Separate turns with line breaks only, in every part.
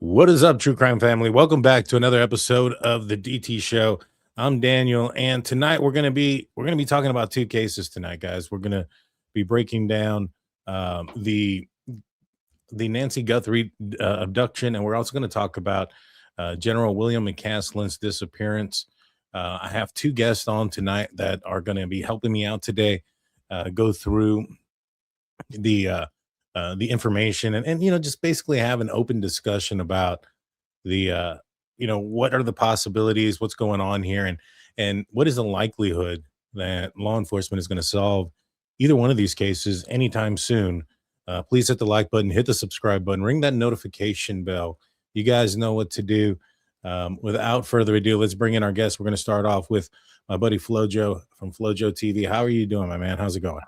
What is up, true crime family? Welcome back to another episode of the DT Show. I'm Daniel, and tonight we're gonna be talking about two cases tonight, guys. We're gonna be breaking down the Nancy Guthrie abduction, and we're also going to talk about General William McCastlin's disappearance. I have two guests on tonight that are going to be helping me out today, go through the uh, the information and just basically have an open discussion about the what are the possibilities, what's going on here, and what is the likelihood that law enforcement is going to solve either one of these cases anytime soon. Please hit the like button, hit the subscribe button, ring that notification bell. You guys know what to do. Without further ado, let's bring in our guests. We're going to start off with my buddy Flojo from Flojo TV. How are you doing, my man? How's it going?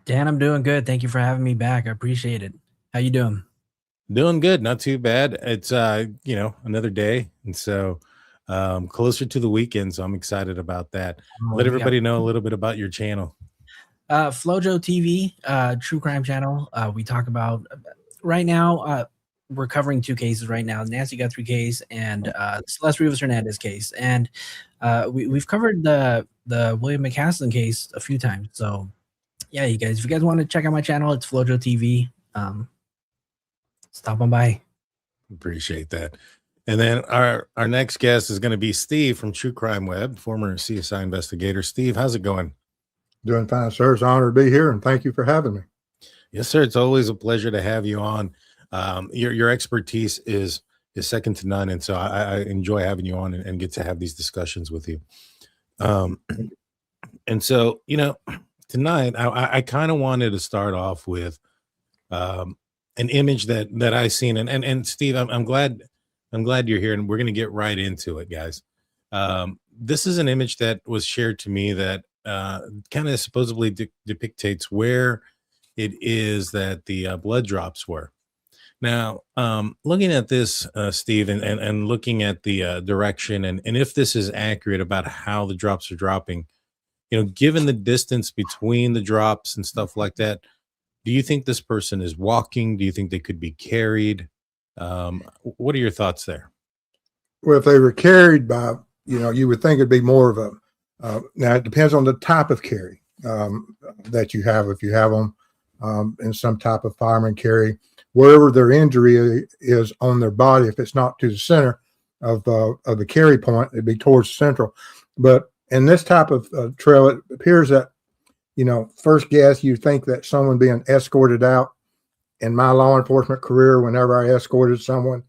Dan, I'm doing good. Thank you for having me back. I appreciate it. How you doing?
Doing good, not too bad. It's another day, and so closer to the weekend, so I'm excited about that.
Oh,
Let
yeah.
everybody know a little bit about your channel.
Flojo TV, true crime channel. We talk about right now. We're covering two cases right now: Nancy Guthrie case and Celeste Rivas Hernandez case. And we've covered the William McCastlin case a few times. So yeah, you guys, if you guys want to check out my channel, it's Flojo TV. Stop on by.
Appreciate that. And then our next guest is going to be Steve from True Crime Web, former CSI investigator. Steve, how's it going?
Doing fine, sir. It's an honor to be here, and thank you for having me.
Yes, sir. It's always a pleasure to have you on. Your expertise is second to none, and so I enjoy having you on and get to have these discussions with you. And so tonight I kind of wanted to start off with an image that I seen, and Steve, I'm glad you're here, and we're going to get right into it, guys. This is an image that was shared to me that kind of supposedly depictates where it is that the blood drops were. Now, looking at this, Steve, and looking at the direction, and if this is accurate about how the drops are dropping, given the distance between the drops and stuff like that, do you think this person is walking? Do you think they could be carried? What are your thoughts there?
Well, if they were carried by, you would think it'd be more of a. Now it depends on the type of carry that you have. If you have them in some type of fireman carry, wherever their injury is on their body, if it's not to the center of the carry point, it'd be towards central. But in this type of trail, it appears that, first guess, you think that someone being escorted out. In my law enforcement career, whenever I escorted someone,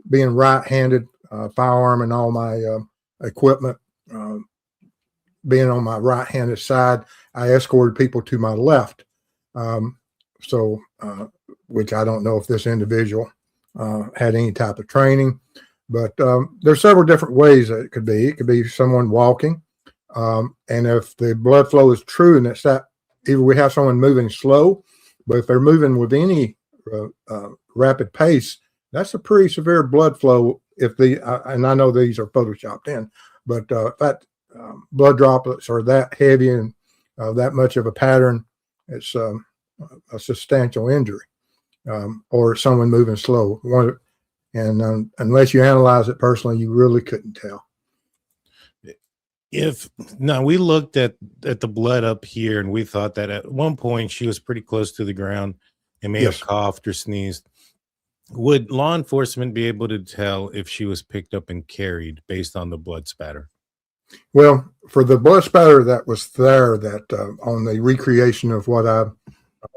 being right-handed, firearm and all my equipment, being on my right-handed side, I escorted people to my left. Which I don't know if this individual had any type of training, but there's several different ways that it could be. It could be someone walking, and if the blood flow is true, and it's that either we have someone moving slow, but if they're moving with any rapid pace, that's a pretty severe blood flow. And I know these are photoshopped in, but if that blood droplets are that heavy and that much of a pattern, it's a substantial injury, or someone moving slow. And unless you analyze it personally, you really couldn't tell.
We looked at the blood up here, and we thought that at one point she was pretty close to the ground and may have coughed or sneezed. Would law enforcement be able to tell if she was picked up and carried based on the blood spatter?
Well, for the blood spatter that was there, that on the recreation of what I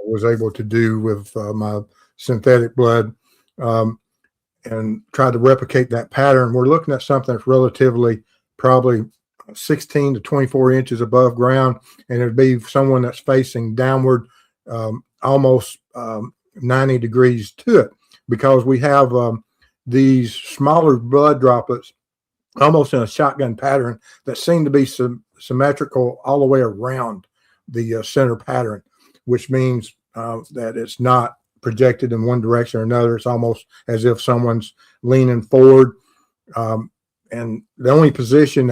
was able to do with my synthetic blood, and try to replicate that pattern, we're looking at something that's relatively probably 16 to 24 inches above ground, and it'd be someone that's facing downward, almost 90 degrees to it, because we have these smaller blood droplets almost in a shotgun pattern that seem to be symmetrical all the way around the center pattern, which means that it's not projected in one direction or another. It's almost as if someone's leaning forward. And the only position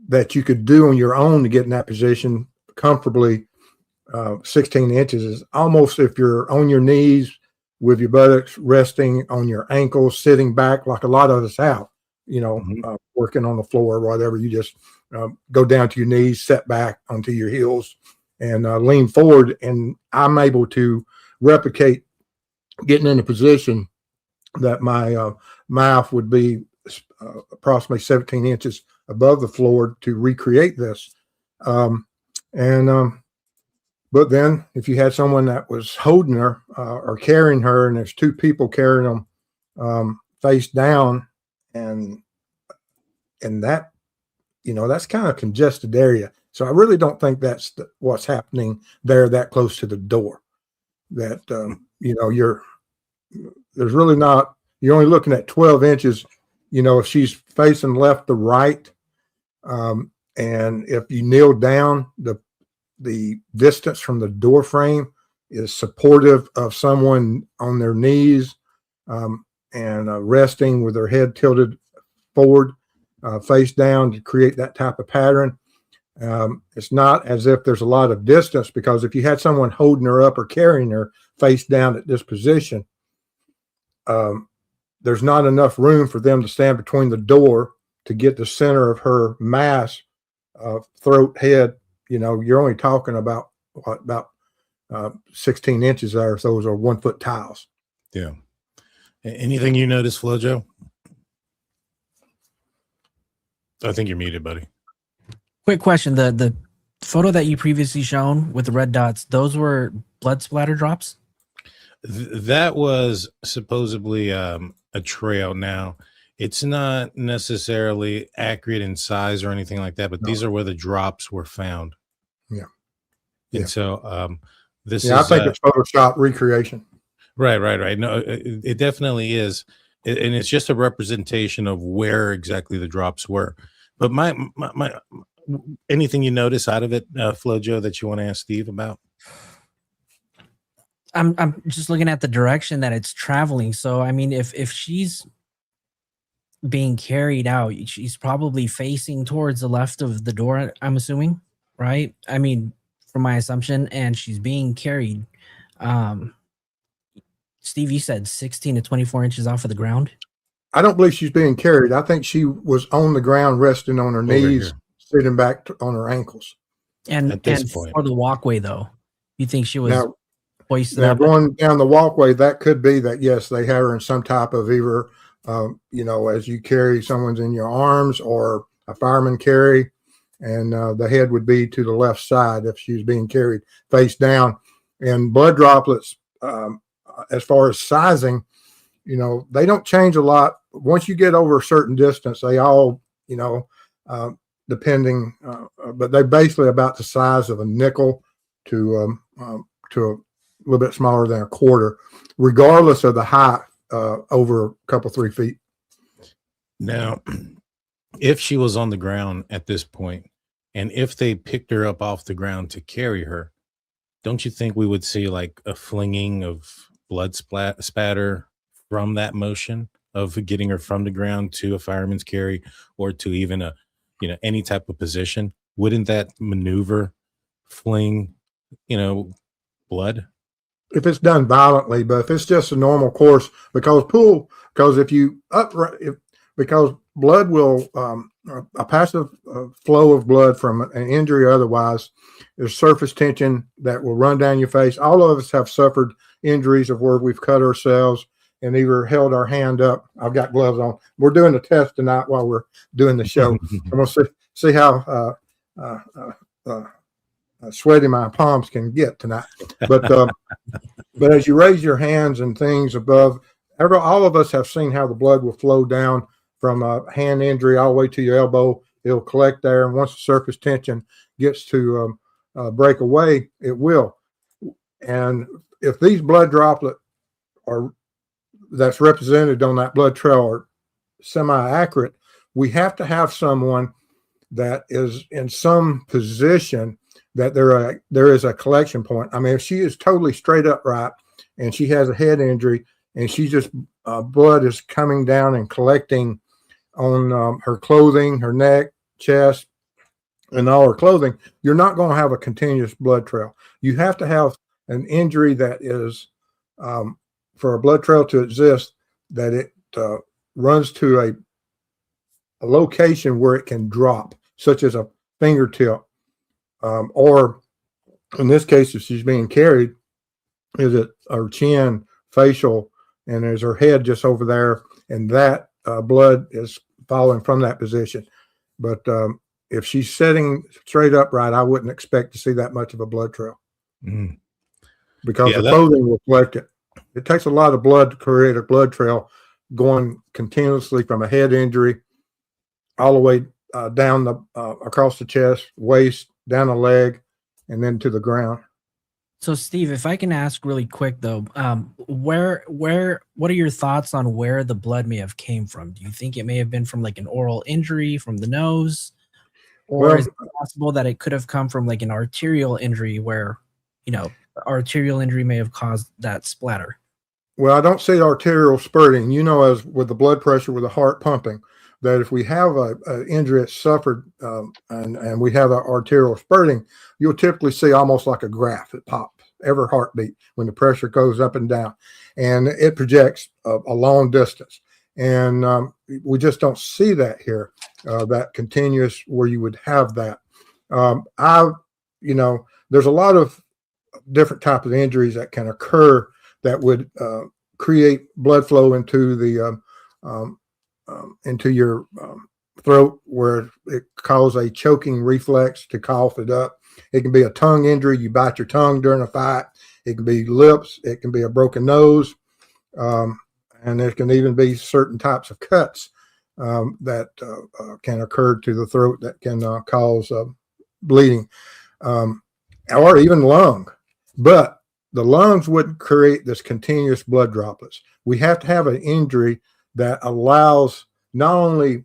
that you could do on your own to get in that position comfortably, 16 inches, is almost if you're on your knees with your buttocks resting on your ankles, sitting back like a lot of us have, working on the floor or whatever. You just go down to your knees, set back onto your heels, and lean forward. And I'm able to replicate getting in a position that my mouth would be approximately 17 inches above the floor to recreate this. But then if you had someone that was holding her or carrying her, and there's two people carrying them face down, and that, that's kind of congested area. So I really don't think that's what's happening there that close to the door. That, there's really not, you're only looking at 12 inches, if she's facing left to right. And if you kneel down, the distance from the door frame is supportive of someone on their knees and resting with their head tilted forward, face down, to create that type of pattern. It's not as if there's a lot of distance, because if you had someone holding her up or carrying her face down at this position, there's not enough room for them to stand between the door to get the center of her mass, throat, head. You're only talking about 16 inches there. So those are 1 foot tiles.
Yeah. Anything you notice, FloJo? I think you're muted, buddy.
Quick question. The photo that you previously shown with the red dots, those were blood splatter drops?
That was supposedly a trail. Now, it's not necessarily accurate in size or anything like that, but these are where the drops were found.
Yeah.
And so this is...
I think it's Photoshop recreation.
Right. No, it definitely is. And it's just a representation of where exactly the drops were. But my anything you notice out of it, FloJo, that you want to ask Steve about?
I'm just looking at the direction that it's traveling. So, I mean, if she's being carried out, she's probably facing towards the left of the door, I'm assuming, right? I mean, from my assumption, and she's being carried. Steve, you said 16 to 24 inches off of the ground?
I don't believe she's being carried. I think she was on the ground, resting on her knees, sitting back on her ankles.
And
at this point,
for the walkway, though, you think she was hoisted?
Now, going down the walkway, that could be that, yes, they have her in some type of either, as you carry someone's in your arms, or a fireman carry, and the head would be to the left side if she's being carried face down. And blood droplets, as far as sizing, they don't change a lot. Once you get over a certain distance, they all, depending, but they're basically about the size of a nickel to a little bit smaller than a quarter, regardless of the height, over a couple, 3 feet.
Now, if she was on the ground at this point, and if they picked her up off the ground to carry her, don't you think we would see like a flinging of blood spatter from that motion of getting her from the ground to a fireman's carry, or to even a, any type of position? Wouldn't that maneuver fling, blood?
If it's done violently, but if it's just a normal course, because blood will, a passive flow of blood from an injury or otherwise, there's surface tension that will run down your face. All of us have suffered injuries of where we've cut ourselves and either held our hand up. I've got gloves on. We're doing the test tonight while we're doing the show. I'm going to see how sweaty my palms can get tonight. But but as you raise your hands and things above, all of us have seen how the blood will flow down from a hand injury all the way to your elbow. It'll collect there, and once the surface tension gets to break away, it will. And if these blood droplets that's represented on that blood trail are semi-accurate, we have to have someone that is in some position that there is a collection point. I mean, if she is totally straight upright and she has a head injury and she just blood is coming down and collecting on her clothing, her neck, chest, and all her clothing, you're not going to have a continuous blood trail. You have to have an injury that is for a blood trail to exist, that it runs to a location where it can drop, such as a fingertip, or in this case, if she's being carried, is it her chin, facial, and there's her head just over there, and that blood is falling from that position. But if she's sitting straight upright, I wouldn't expect to see that much of a blood trail because the clothing will collect it. It takes a lot of blood to create a blood trail going continuously from a head injury all the way down the across the chest, waist, down the leg, and then to the ground.
So, Steve, if I can ask really quick though, what are your thoughts on where the blood may have came from? Do you think it may have been from like an oral injury from the nose, or is it possible that it could have come from like an arterial injury where, arterial injury may have caused that splatter?
Well, I don't see arterial spurting. As with the blood pressure, with the heart pumping, that if we have an injury that's suffered and we have an arterial spurting, you'll typically see almost like a graph. It pops every heartbeat when the pressure goes up and down, and it projects a long distance. And we just don't see that here, that continuous where you would have that. There's a lot of different types of injuries that can occur that would create blood flow into the into your throat, where it causes a choking reflex to cough it up. It can be a tongue injury. You bite your tongue during a fight. It can be lips. It can be a broken nose. And there can even be certain types of cuts that can occur to the throat that can cause bleeding, or even lung. But the lungs wouldn't create this continuous blood droplets. We have to have an injury that allows not only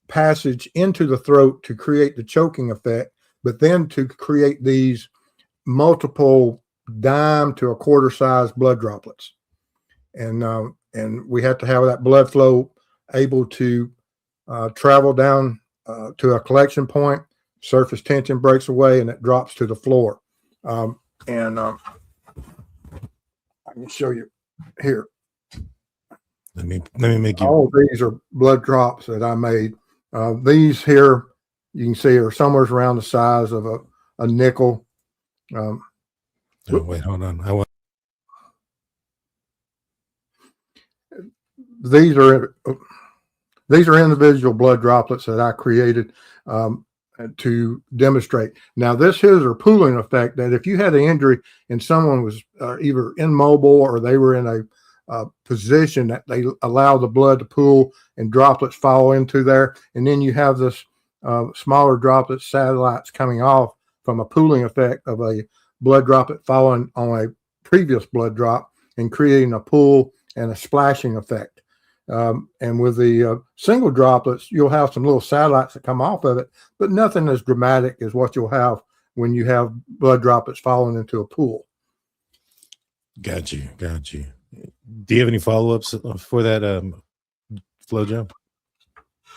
passage into the throat to create the choking effect, but then to create these multiple dime to a quarter size blood droplets. And we have to have that blood flow able to travel down to a collection point, surface tension breaks away, and it drops to the floor. I can show you here.
Let me make you.
All of these are blood drops that I made. These here, you can see, are somewhere around the size of a nickel.
Wait, hold on.
These are individual blood droplets that I created to demonstrate. Now, this is a pooling effect, that if you had an injury and someone was either immobile or they were in a position that they allow the blood to pool and droplets fall into there, and then you have this smaller droplets, satellites coming off from a pooling effect of a blood droplet falling on a previous blood drop and creating a pool and a splashing effect. And with the single droplets, you'll have some little satellites that come off of it, but nothing as dramatic as what you'll have when you have blood droplets falling into a pool.
Got you. Do you have any follow-ups for that, FloJo?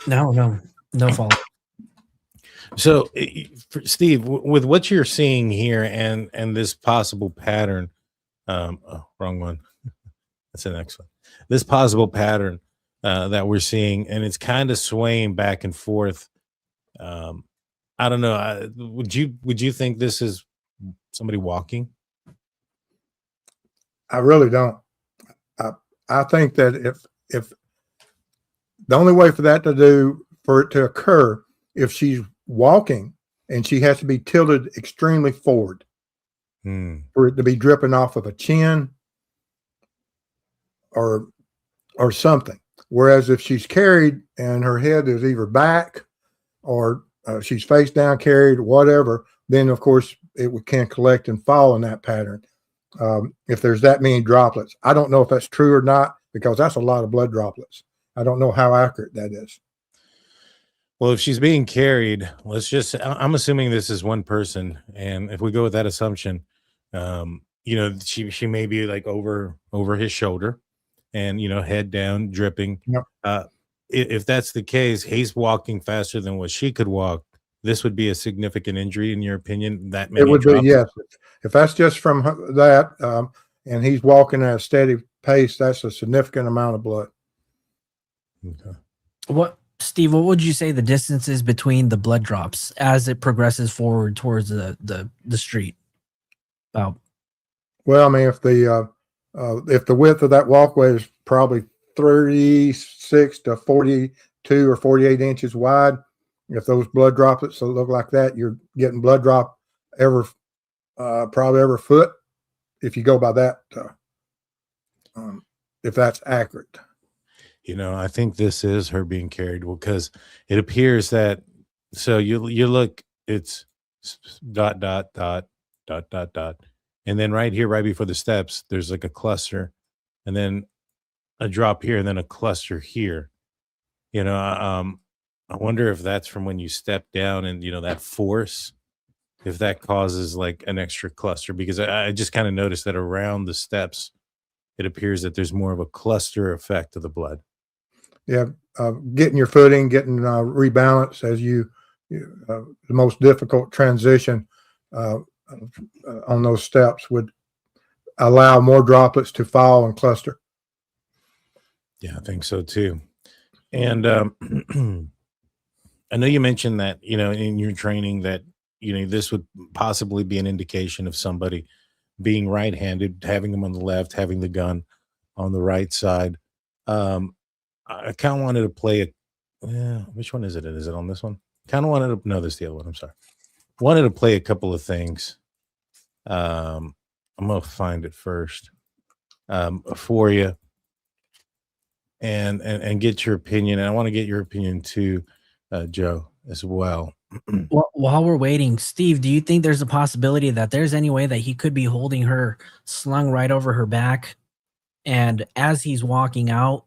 No follow.
So, Steve, with what you're seeing here and this possible pattern, wrong one. That's the next one. This possible pattern that we're seeing, and it's kind of swaying back and forth. I don't know. Would you think this is somebody walking?
I really don't. I think that if the only way for it to occur, if she's walking and she has to be tilted extremely forward for it to be dripping off of a chin or something. Whereas if she's carried and her head is either back or she's face down carried, whatever, then of course it can collect and fall in that pattern. If there's that many droplets, I don't know if that's true or not, because that's a lot of blood droplets. I don't know how accurate that is.
Well, if she's being carried, I'm assuming this is one person. And if we go with that assumption, she may be like over his shoulder and, head down, dripping. Yep. If that's the case, he's walking faster than what she could walk. This would be a significant injury, in your opinion? That many
it would be, yes. If that's just from that, and he's walking at a steady pace, that's a significant amount of blood.
Okay. Steve, what would you say the distance is between the blood drops as it progresses forward towards the street? About.
Well, I mean, if the width of that walkway is probably 36 to 42 or 48 inches wide, if those blood droplets look like that, you're getting blood drop probably every foot, if you go by that, if that's accurate.
I think this is her being carried because it appears that, so you look, it's dot, dot, dot, dot, dot, dot. And then right here, right before the steps, there's like a cluster and then a drop here and then a cluster here. I wonder if that's from when you step down and, that force, if that causes like an extra cluster, because I just kind of noticed that around the steps, it appears that there's more of a cluster effect of the blood.
Yeah, getting your footing, getting rebalanced as the most difficult transition on those steps would allow more droplets to fall and cluster.
Yeah, I think so too. And I know you mentioned that, in your training that, this would possibly be an indication of somebody being right-handed, having them on the left, having the gun on the right side. I kind of wanted to play which one is it? Is it on this one? Kind of wanted to, no, this is the other one. I'm sorry. Wanted to play a couple of things. I'm going to find it first for you and get your opinion. And I want to get your opinion too, Joe, as well.
Well, while we're waiting, Steve, do you think there's a possibility that there's any way that he could be holding her slung right over her back? And as he's walking out,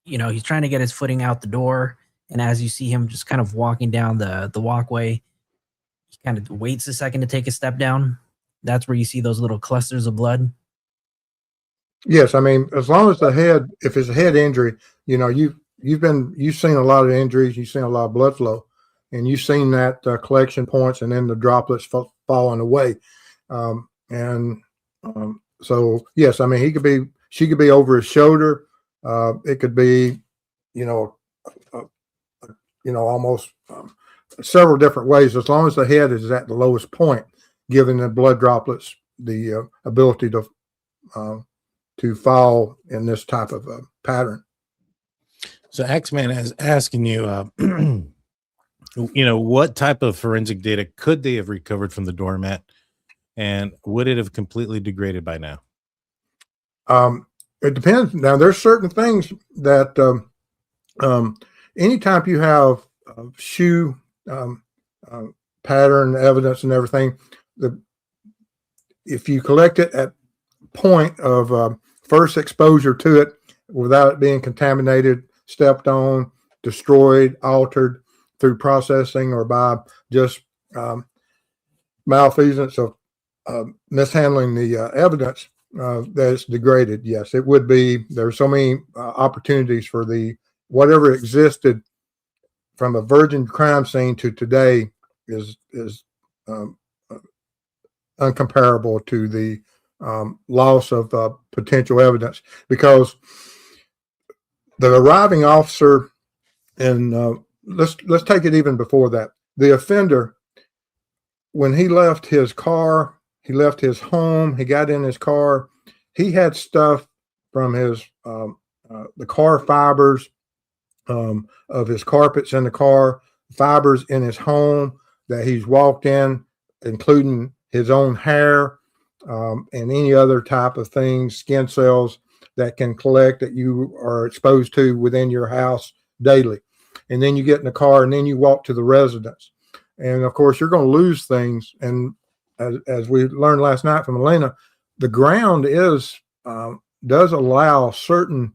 he's trying to get his footing out the door. And as you see him just kind of walking down the walkway, he kind of waits a second to take a step down. That's where you see those little clusters of blood.
Yes. I mean, as long as if it's a head injury, you've seen a lot of injuries, you've seen a lot of blood flow, and you've seen that collection points and then the droplets falling away. So yes, I mean, she could be over his shoulder. It could be, almost several different ways, as long as the head is at the lowest point, giving the blood droplets the ability to fall in this type of pattern.
So Axeman is asking you, what type of forensic data could they have recovered from the doormat, and would it have completely degraded by now?
It depends. Now, there's certain things that anytime you have shoe pattern evidence and everything, if you collect it at point of first exposure to it without it being contaminated, stepped on, destroyed, altered through processing or by just malfeasance of mishandling the evidence, that it's degraded. Yes, it would be. There's so many opportunities for whatever existed from a virgin crime scene to today is uncomparable to the loss of potential evidence, because the arriving officer, and let's take it even before that, the offender, when he left his car, he left his home, he got in his car, he had stuff from his the car fibers of his carpets in the car, fibers in his home that he's walked in, including his own hair and any other type of things, skin cells that can collect that you are exposed to within your house daily. And then you get in the car and then you walk to the residence. And of course, you're going to lose things. And as we learned last night from Elena, the ground does allow certain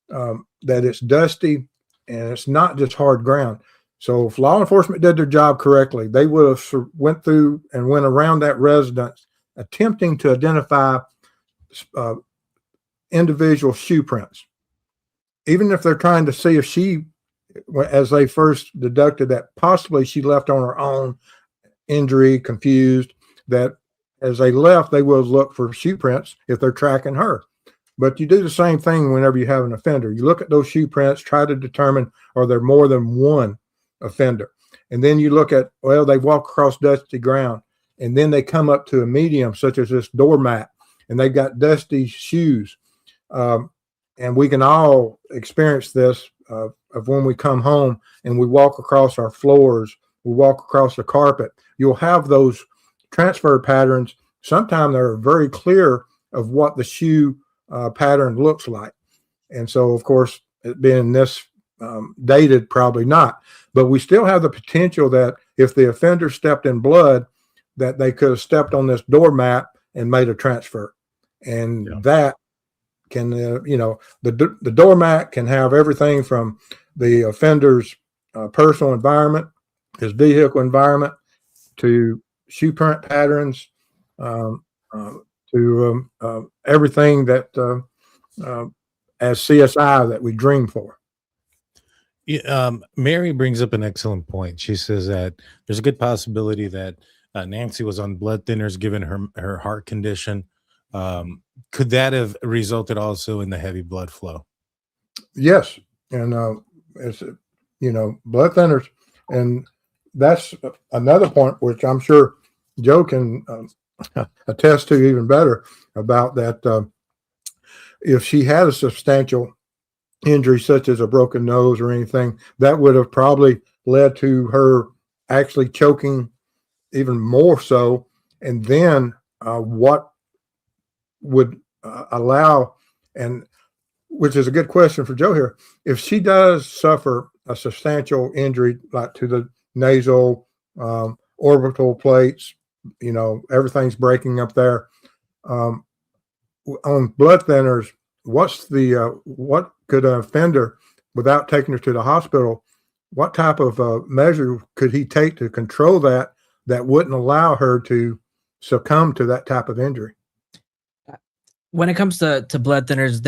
that it's dusty and it's not just hard ground. So if law enforcement did their job correctly, they would have went through and went around that residence attempting to identify individual shoe prints. Even if they're trying to see if she, as they first deducted that possibly she left on her own, injury, confused, that as they left, they will look for shoe prints if they're tracking her. But you do the same thing whenever you have an offender. You look at those shoe prints, try to determine, are there more than one offender? And then you look at, well, they walk across dusty ground, and then they come up to a medium such as this doormat, and they've got dusty shoes. And we can all experience this of when we come home and we walk across our floors, we walk across the carpet. You'll have those transfer patterns. Sometimes they're very clear of what the shoe pattern looks like. And so, of course, it being this dated, probably not. But we still have the potential that if the offender stepped in blood, that they could have stepped on this doormat and made a transfer. And that can, the doormat can have everything from the offender's personal environment, his vehicle environment, to shoe print patterns, to everything that as CSI that we dream for.
Mary brings up an excellent point. She says that there's a good possibility that Nancy was on blood thinners given her heart condition. Could that have resulted also in the heavy blood flow?
Yes. And it's, blood thinners. And that's another point, which I'm sure Joe can attest to even better about that. If she had a substantial injury, such as a broken nose or anything, that would have probably led to her actually choking even more so. And then what would allow, and which is a good question for Joe here, if she does suffer a substantial injury, like to the nasal, orbital plates, everything's breaking up there. On blood thinners, what could an offender, without taking her to the hospital, what type of measure could he take to control that wouldn't allow her to succumb to that type of injury?
When it comes to blood thinners,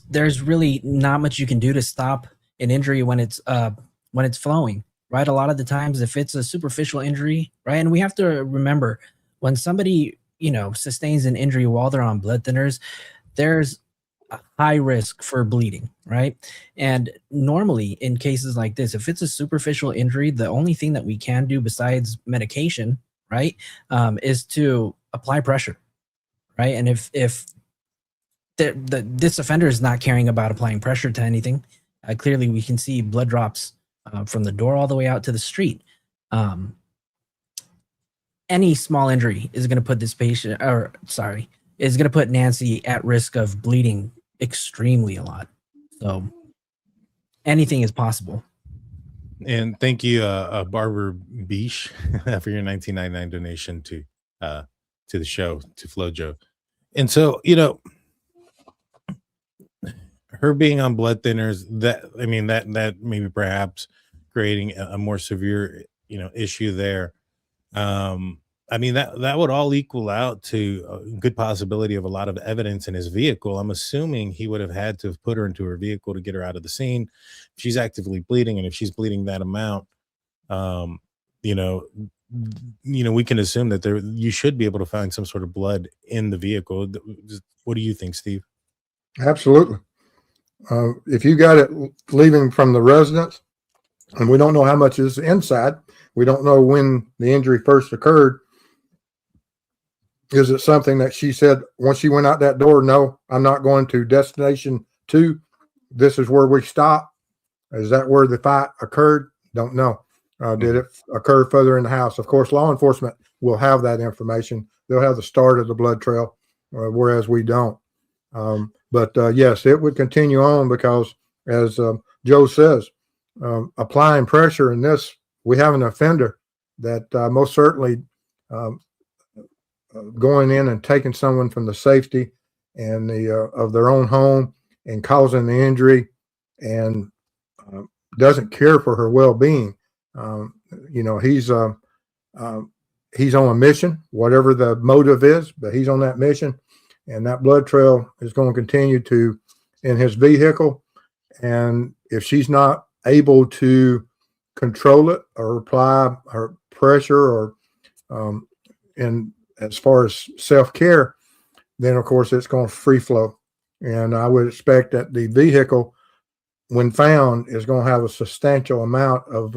there's really not much you can do to stop an injury when it's flowing, right? A lot of the times, if it's a superficial injury, right, and we have to remember when somebody sustains an injury while they're on blood thinners, there's a high risk for bleeding, right? And normally in cases like this, if it's a superficial injury, the only thing that we can do besides medication, right, is to apply pressure, right? And if this offender is not caring about applying pressure to anything, clearly we can see blood drops from the door all the way out to the street. Any small injury is going to put is going to put Nancy at risk of bleeding extremely a lot. So anything is possible.
And thank you, Barbara Beesh, for your 1999 donation to the show, to FloJo. And so, her being on blood thinners, that maybe perhaps creating a more severe, issue there. That would all equal out to a good possibility of a lot of evidence in his vehicle. I'm assuming he would have had to have put her into her vehicle to get her out of the scene. If she's actively bleeding, and if she's bleeding that amount, we can assume that you should be able to find some sort of blood in the vehicle. What do you think, Steve?
Absolutely. If you got it leaving from the residence, and we don't know how much is inside, we don't know when the injury first occurred. Is it something that she said once she went out that door, no, I'm not going to destination 2. This is where we stop. Is that where the fight occurred? Don't know. Did it occur further in the house? Of course, law enforcement will have that information. They'll have the start of the blood trail, whereas we don't. But yes, it would continue on because, as Joe says, applying pressure in this, we have an offender that most certainly going in and taking someone from the safety and of their own home and causing the injury, and doesn't care for her well-being. He's on a mission, whatever the motive is, but he's on that mission, and that blood trail is going to continue in his vehicle. And if she's not able to control it or apply her pressure or as far as self-care, then of course it's going to free flow. And I would expect that the vehicle, when found, is going to have a substantial amount of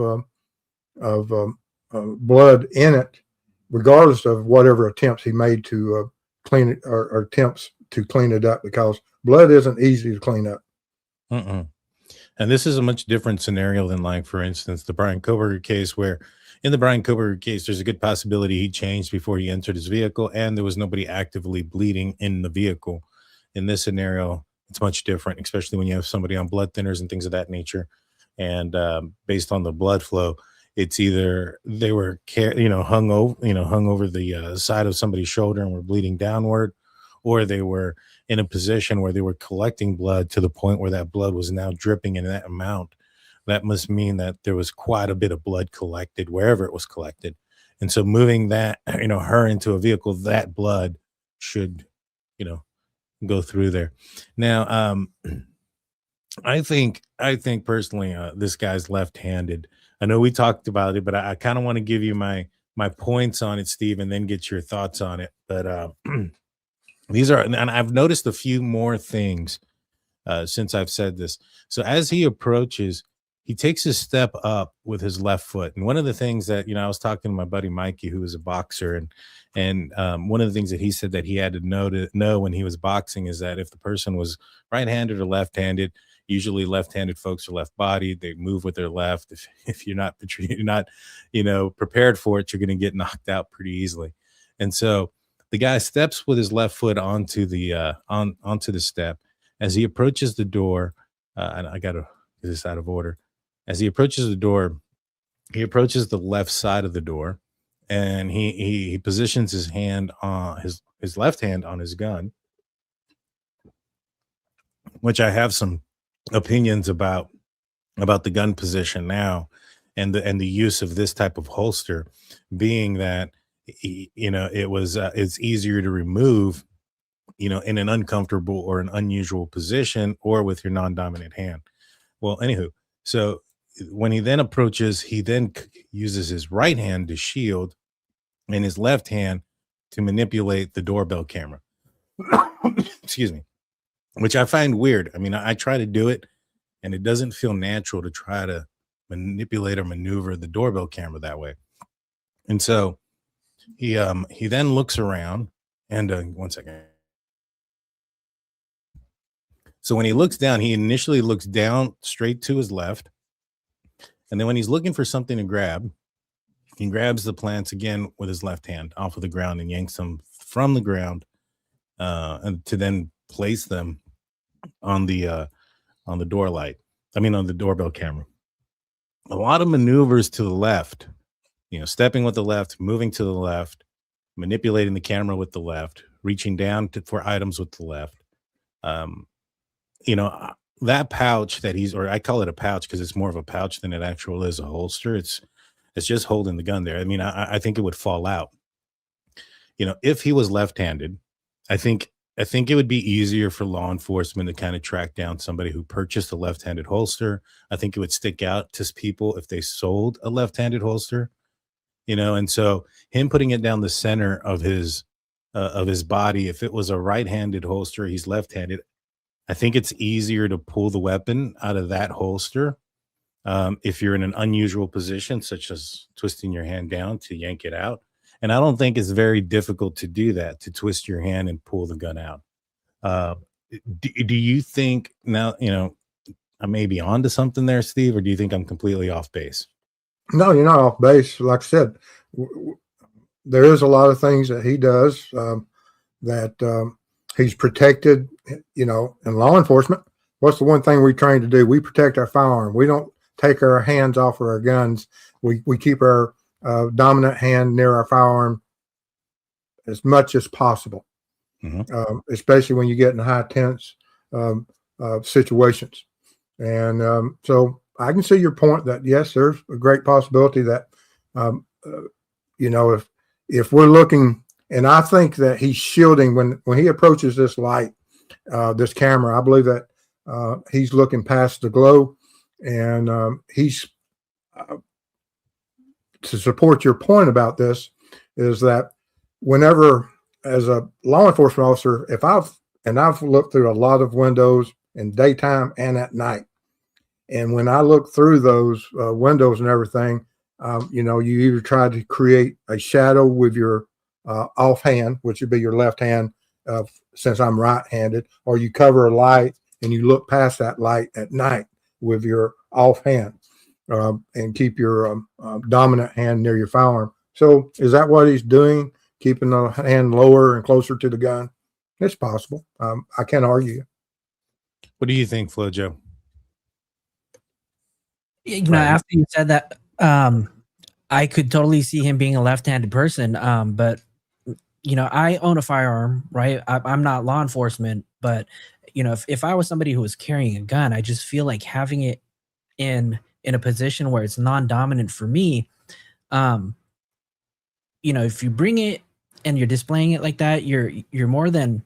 blood in it, regardless of whatever attempts he made to clean it or attempts to clean it up, because blood isn't easy to clean up.
Mm-mm. And this is a much different scenario than, like, for instance, the Brian Koberger case, where in the Brian Koberger case, there's a good possibility he changed before he entered his vehicle and there was nobody actively bleeding in the vehicle. In this scenario, it's much different, especially when you have somebody on blood thinners and things of that nature. And based on the blood flow, it's either they were, hung over the side of somebody's shoulder and were bleeding downward, or they were in a position where they were collecting blood to the point where that blood was now dripping in that amount. That must mean that there was quite a bit of blood collected wherever it was collected. And so moving that, her into a vehicle, that blood should, go through there. Now, I think personally, this guy's left-handed. I know we talked about it, but I kind of want to give you my points on it, Steve, and then get your thoughts on it. But these are, and I've noticed a few more things since I've said this. So as he approaches, he takes a step up with his left foot. And one of the things that, I was talking to my buddy Mikey, who is a boxer, and one of the things that he said that he had to know when he was boxing is that if the person was right-handed or left-handed, usually left-handed folks are left-bodied, they move with their left. If you're not prepared for it, you're going to get knocked out pretty easily. And so the guy steps with his left foot onto the onto the step. As he approaches the door, and I got to get this out of order. As he approaches the door, he approaches the left side of the door, and he positions his hand on his left hand on his gun, which I have some opinions about the gun position now, and the use of this type of holster, being that it's easier to remove, in an uncomfortable or an unusual position, or with your non-dominant hand. Well, anywho, so when he then approaches, he then uses his right hand to shield and his left hand to manipulate the doorbell camera. Excuse me, which I find weird. I mean, I try to do it, and it doesn't feel natural to try to manipulate or maneuver the doorbell camera that way. And so he then looks around, and one second. So when he looks down, he initially looks down straight to his left. And then when he's looking for something to grab, he grabs the plants again with his left hand off of the ground and yanks them from the ground, and to then place them on the door light. On the doorbell camera. A lot of maneuvers to the left, stepping with the left, moving to the left, manipulating the camera with the left, reaching down for items with the left. That pouch that or I call it a pouch because it's more of a pouch than it actually is a holster. It's just holding the gun there. I mean, I think it would fall out. If he was left-handed, I think it would be easier for law enforcement to kind of track down somebody who purchased a left-handed holster. I think it would stick out to people if they sold a left-handed holster, and so him putting it down the center of his body, if it was a right-handed holster, he's left-handed. I think it's easier to pull the weapon out of that holster if you're in an unusual position, such as twisting your hand down to yank it out. And I don't think it's very difficult to do that, to twist your hand and pull the gun out. Do you think now, I may be onto something there, Steve, or do you think I'm completely off base?
No, you're not off base. Like I said, there is a lot of things that he does that he's protected, in law enforcement. What's the one thing we train to do? We protect our firearm. We don't take our hands off of our guns. We keep our dominant hand near our firearm as much as possible, especially when you get in high tense situations. And so I can see your point that, yes, there's a great possibility that, if we're looking, and I think that he's shielding when he approaches this light, this camera, I believe that he's looking past the glow, and he's to support your point about this is that whenever, as a law enforcement officer, if I've and I've looked through a lot of windows in daytime and at night. And when I look through those windows and everything, you either try to create a shadow with your offhand, which would be your left hand, since I'm right-handed, or you cover a light and you look past that light at night with your offhand, and keep your dominant hand near your firearm. So is that what he's doing? Keeping the hand lower and closer to the gun? It's possible. I can't argue.
What do you think, Flojo?
After you said that, I could totally see him being a left-handed person. But I own a firearm, right? I'm not law enforcement, but if I was somebody who was carrying a gun, I just feel like having it in a position where it's non-dominant for me. If you bring it and you're displaying it like that, you're more than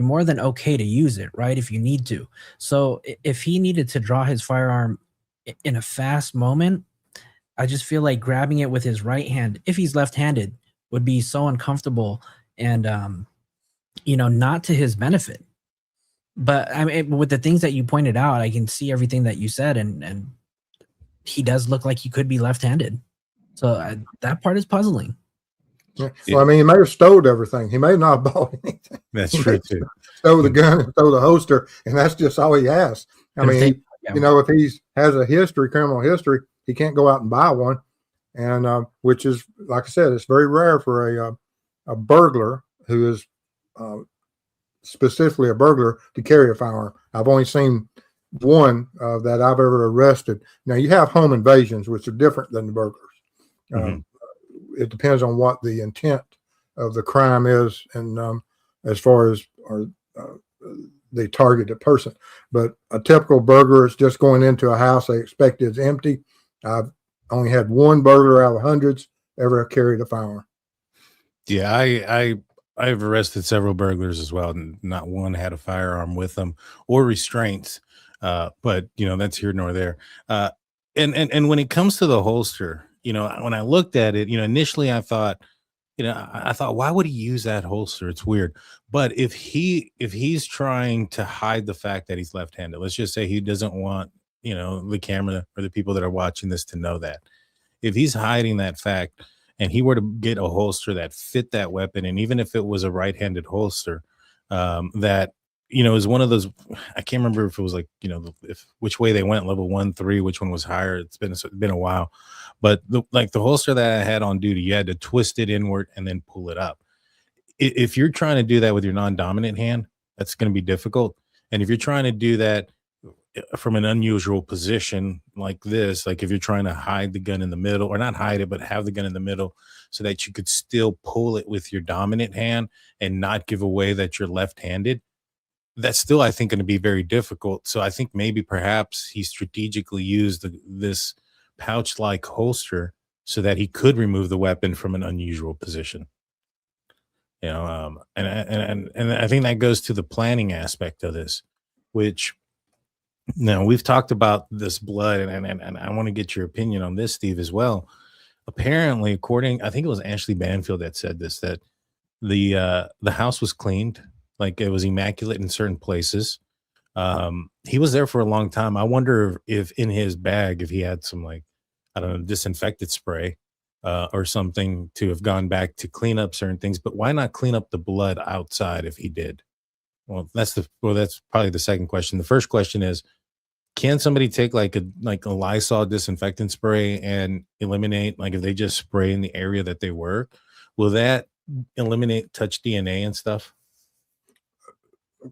okay to use it, right? If you need to. So if he needed to draw his firearm in a fast moment, I just feel like grabbing it with his right hand, if he's left-handed, would be so uncomfortable and not to his benefit. But I mean, with the things that you pointed out, I can see everything that you said, and he does look like he could be left-handed. So that part is puzzling.
Yeah. Well, I mean, he may have stowed everything. He may not have bought anything.
That's true too.
Stow the gun and stow the holster, and that's just all he has. I mean, if he has a criminal history, he can't go out and buy one, and which is, like I said, it's very rare for a burglar who is specifically a burglar to carry a firearm. I've only seen one that I've ever arrested. Now, you have home invasions, which are different than the burglars.
Mm-hmm.
It depends on what the intent of the crime is, and as far as the targeted person. But a typical burglar is just going into a house they expect is empty. I've only had one burglar out of hundreds ever carried a firearm.
Yeah, I've arrested several burglars as well, and not one had a firearm with them or restraints. But that's here nor there. And when it comes to the holster, when I looked at it, initially I thought, why would he use that holster? It's weird. But if he's trying to hide the fact that he's left-handed, let's just say he doesn't want, the camera or the people that are watching this to know that. If he's hiding that fact and he were to get a holster that fit that weapon, and even if it was a right-handed holster, that, is one of those, I can't remember if it was like, which way they went, level 1, 3, which one was higher. It's been a while. But the holster that I had on duty, you had to twist it inward and then pull it up. If you're trying to do that with your non-dominant hand, that's going to be difficult. And if you're trying to do that from an unusual position like this, like if you're trying to hide the gun in the middle, or not hide it, but have the gun in the middle so that you could still pull it with your dominant hand and not give away that you're left-handed, that's still, I think, going to be very difficult. So I think maybe perhaps he strategically used this pouch-like holster so that he could remove the weapon from an unusual position. And I think that goes to the planning aspect of this, which now we've talked about this blood, and I want to get your opinion on this, Steve, as well. Apparently, I think it was Ashley Banfield that said this, that the house was cleaned, like it was immaculate in certain places. He was there for a long time. I wonder if in his bag, if he had some, like, I don't know, disinfectant spray or something to have gone back to clean up certain things. But why not clean up the blood outside if he did? Well, that's probably the second question. The first question is, can somebody take like a Lysol disinfectant spray and eliminate, like if they just spray in the area that they work, will that eliminate touch DNA and stuff?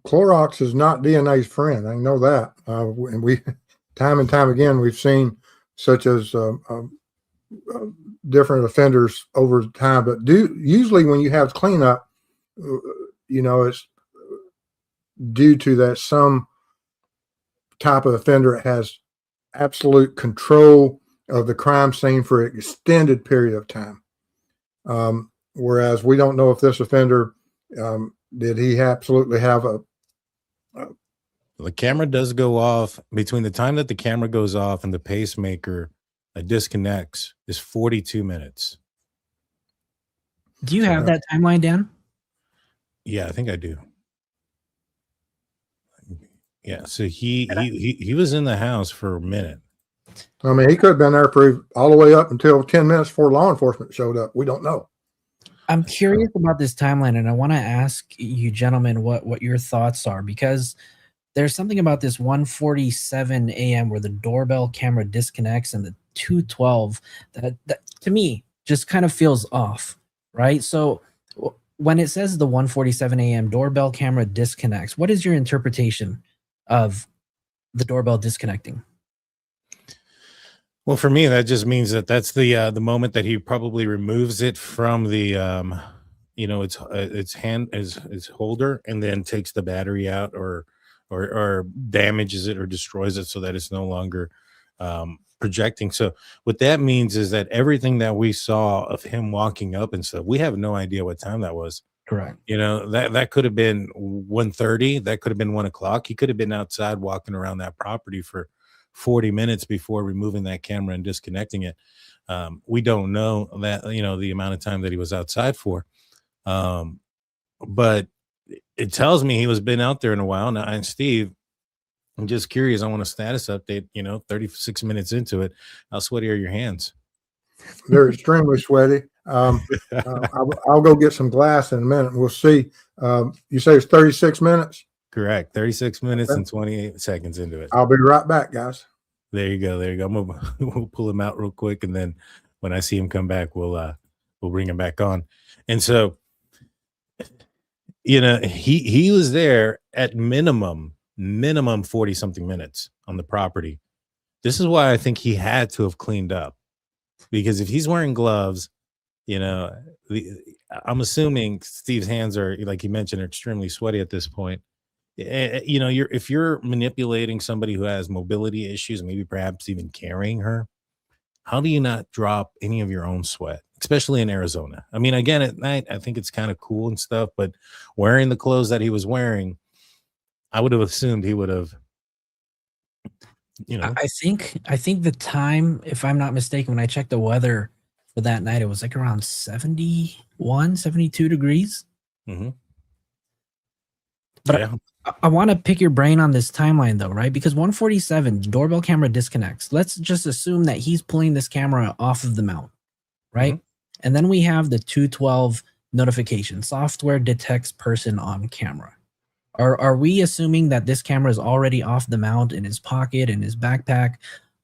Clorox is not DNA's friend. I know that. And we, time and time again, we've seen such as different offenders over time. But usually when you have cleanup, it's due to that some type of offender has absolute control of the crime scene for an extended period of time. Whereas we don't know if this offender, did he absolutely have
the camera does go off between the time that the camera goes off and the pacemaker disconnects is 42 minutes.
Do you have that timeline down?
Yeah, I think I do. Yeah, so he was in the house for a minute.
I mean, he could have been there for all the way up until 10 minutes before law enforcement showed up. We don't know.
I'm curious about this timeline, and I want to ask you gentlemen what your thoughts are, because there's something about this 1:47 a.m. where the doorbell camera disconnects and the 2:12 that to me just kind of feels off, right? So when it says the 1:47 a.m. doorbell camera disconnects, what is your interpretation of the doorbell disconnecting?
Well, for me, that just means that that's the moment that he probably removes it from the its hand its holder, and then takes the battery out, or damages it or destroys it so that it's no longer projecting. So what that means is that everything that we saw of him walking up and stuff, we have no idea what time that was.
Correct.
That could have been 1:30, that could have been 1 o'clock. He could have been outside walking around that property for 40 minutes before removing that camera and disconnecting it. We don't know that, the amount of time that he was outside for. But it tells me he was been out there in a while now. And Steve, I'm just curious. I want a status update. 36 minutes into it, how sweaty are your hands?
They're extremely sweaty. I'll go get some glass in a minute, and we'll see. You say it's 36 minutes?
Correct. 36 minutes and 28 seconds into it.
I'll be right back, guys.
There you go. We'll pull him out real quick, and then when I see him come back, we'll bring him back on. And so, he was there at minimum 40 something minutes on the property. This is why I think he had to have cleaned up, because if he's wearing gloves, I'm assuming Steve's hands are, like you mentioned, are extremely sweaty at this point. If you're manipulating somebody who has mobility issues, maybe perhaps even carrying her, how do you not drop any of your own sweat, especially in Arizona? I mean, again, at night, I think it's kind of cool and stuff, but wearing the clothes that he was wearing, I would have assumed he would have,
I think the time, if I'm not mistaken, when I checked the weather for that night, it was like around 71, 72 degrees.
Mm-hmm.
But yeah. I want to pick your brain on this timeline, though, right? Because 1:47, doorbell camera disconnects. Let's just assume that he's pulling this camera off of the mount, right? Mm-hmm. And then we have the 2:12 notification. Software detects person on camera. Are we assuming that this camera is already off the mount, in his pocket, in his backpack,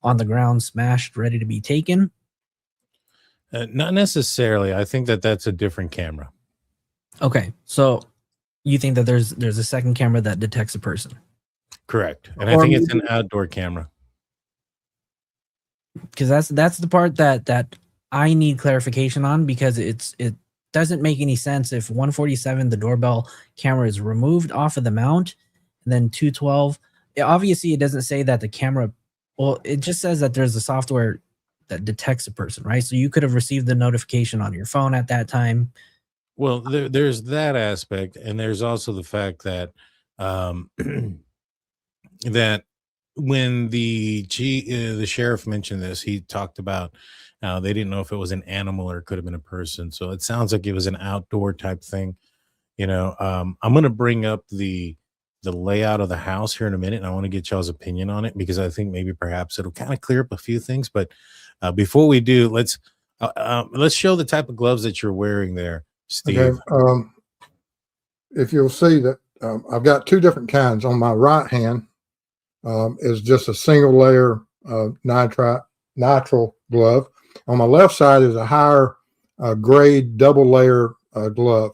on the ground, smashed, ready to be taken?
Not necessarily. I think that that's a different camera.
Okay, so you think that there's a second camera that detects a person? Correct.
And I think it's an outdoor camera.
Because that's the part that I need clarification on, because it doesn't make any sense if 1:47 the doorbell camera is removed off of the mount, and then 2:12, obviously it doesn't say that the camera, well, it just says that there's a software that detects a person, right? So you could have received the notification on your phone at that time.
Well, there's that aspect, and there's also the fact that that when the sheriff mentioned this, he talked about how they didn't know if it was an animal or it could have been a person. So it sounds like it was an outdoor type thing. I'm going to bring up the layout of the house here in a minute, and I want to get y'all's opinion on it, because I think maybe perhaps it'll kind of clear up a few things. But before we do, let's show the type of gloves that you're wearing there, Steve.
Okay. If you'll see that I've got two different kinds. On my right hand is just a single layer nitrile glove. On my left side is a higher grade double layer glove.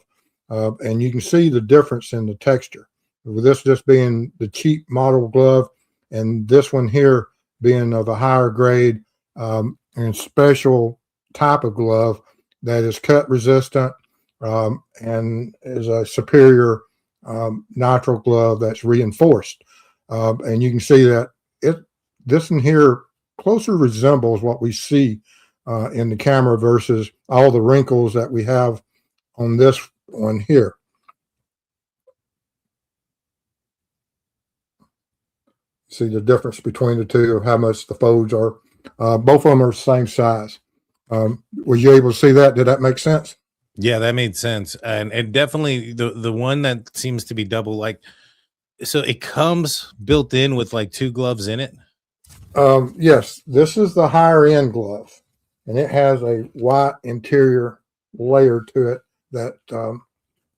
And you can see the difference in the texture. With this just being the cheap model glove, and this one here being of a higher grade and special type of glove that is cut resistant and is a superior nitrile glove that's reinforced. And you can see that this in here closer resembles what we see in the camera versus all the wrinkles that we have on this one here. See the difference between the two of how much the folds are. Both of them are the same size. Were you able to see that? Did that make sense?
Yeah, that made sense. And definitely the one that seems to be double, like So it comes built in with like 2 gloves in it.
Yes, this is the higher end glove, and it has a white interior layer to it that,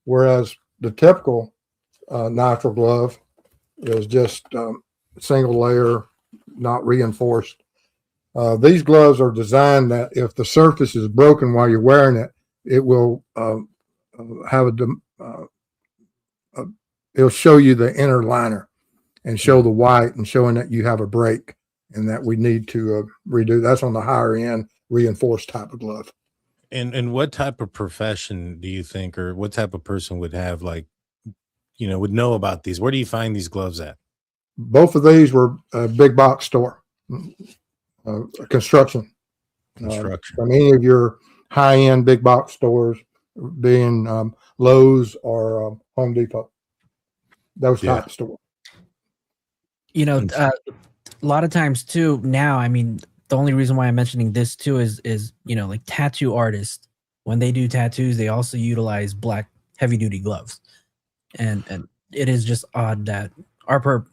whereas the typical nitrile glove is just single layer, not reinforced. These gloves are designed that if the surface is broken while you're wearing it, it will have it'll show you the inner liner and show the white and showing that you have a break and that we need to redo. That's on the higher end reinforced type of glove.
And what type of profession do you think, or what type of person would have, like, would know about these? Where do you find these gloves at?
Both of these were a big box store, construction. From any of your high end big box stores, being Lowe's or Home Depot, those type of stores.
A lot of times too now, I mean, the only reason why I'm mentioning this too is like tattoo artists, when they do tattoos, they also utilize black heavy duty gloves, and it is just odd that our perp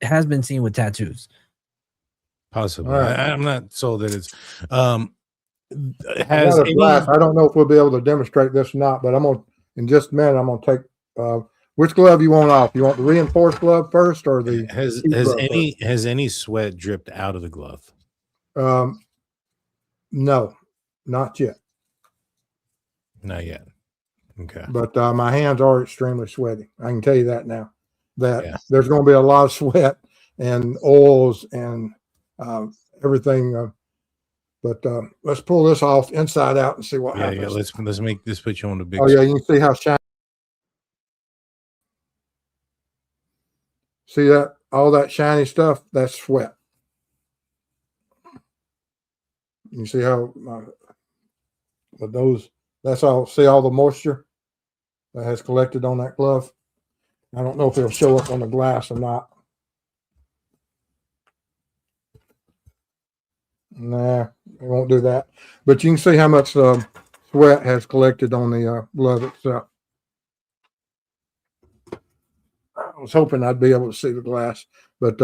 has been seen with tattoos.
Possibly.
Right. I'm not sold that it's
has any, glass. I don't know if we'll be able to demonstrate this or not, but in just a minute I'm gonna take which glove you want off. You want the reinforced glove first, or the
has any sweat dripped out of the glove?
No, not yet.
Not yet. Okay.
But my hands are extremely sweaty. I can tell you that now. There's going to be a lot of sweat and oils and everything. But let's pull this off inside out and see what happens.
Yeah, let's put you on the big.
Oh yeah, you can see how shiny. See that? All that shiny stuff, that's sweat. You see how with those, that's all, see all the moisture that has collected on that glove. I don't know if it'll show up on the glass or not. Nah, it won't do that. But you can see how much sweat has collected on the glove itself. I was hoping I'd be able to see the glass, but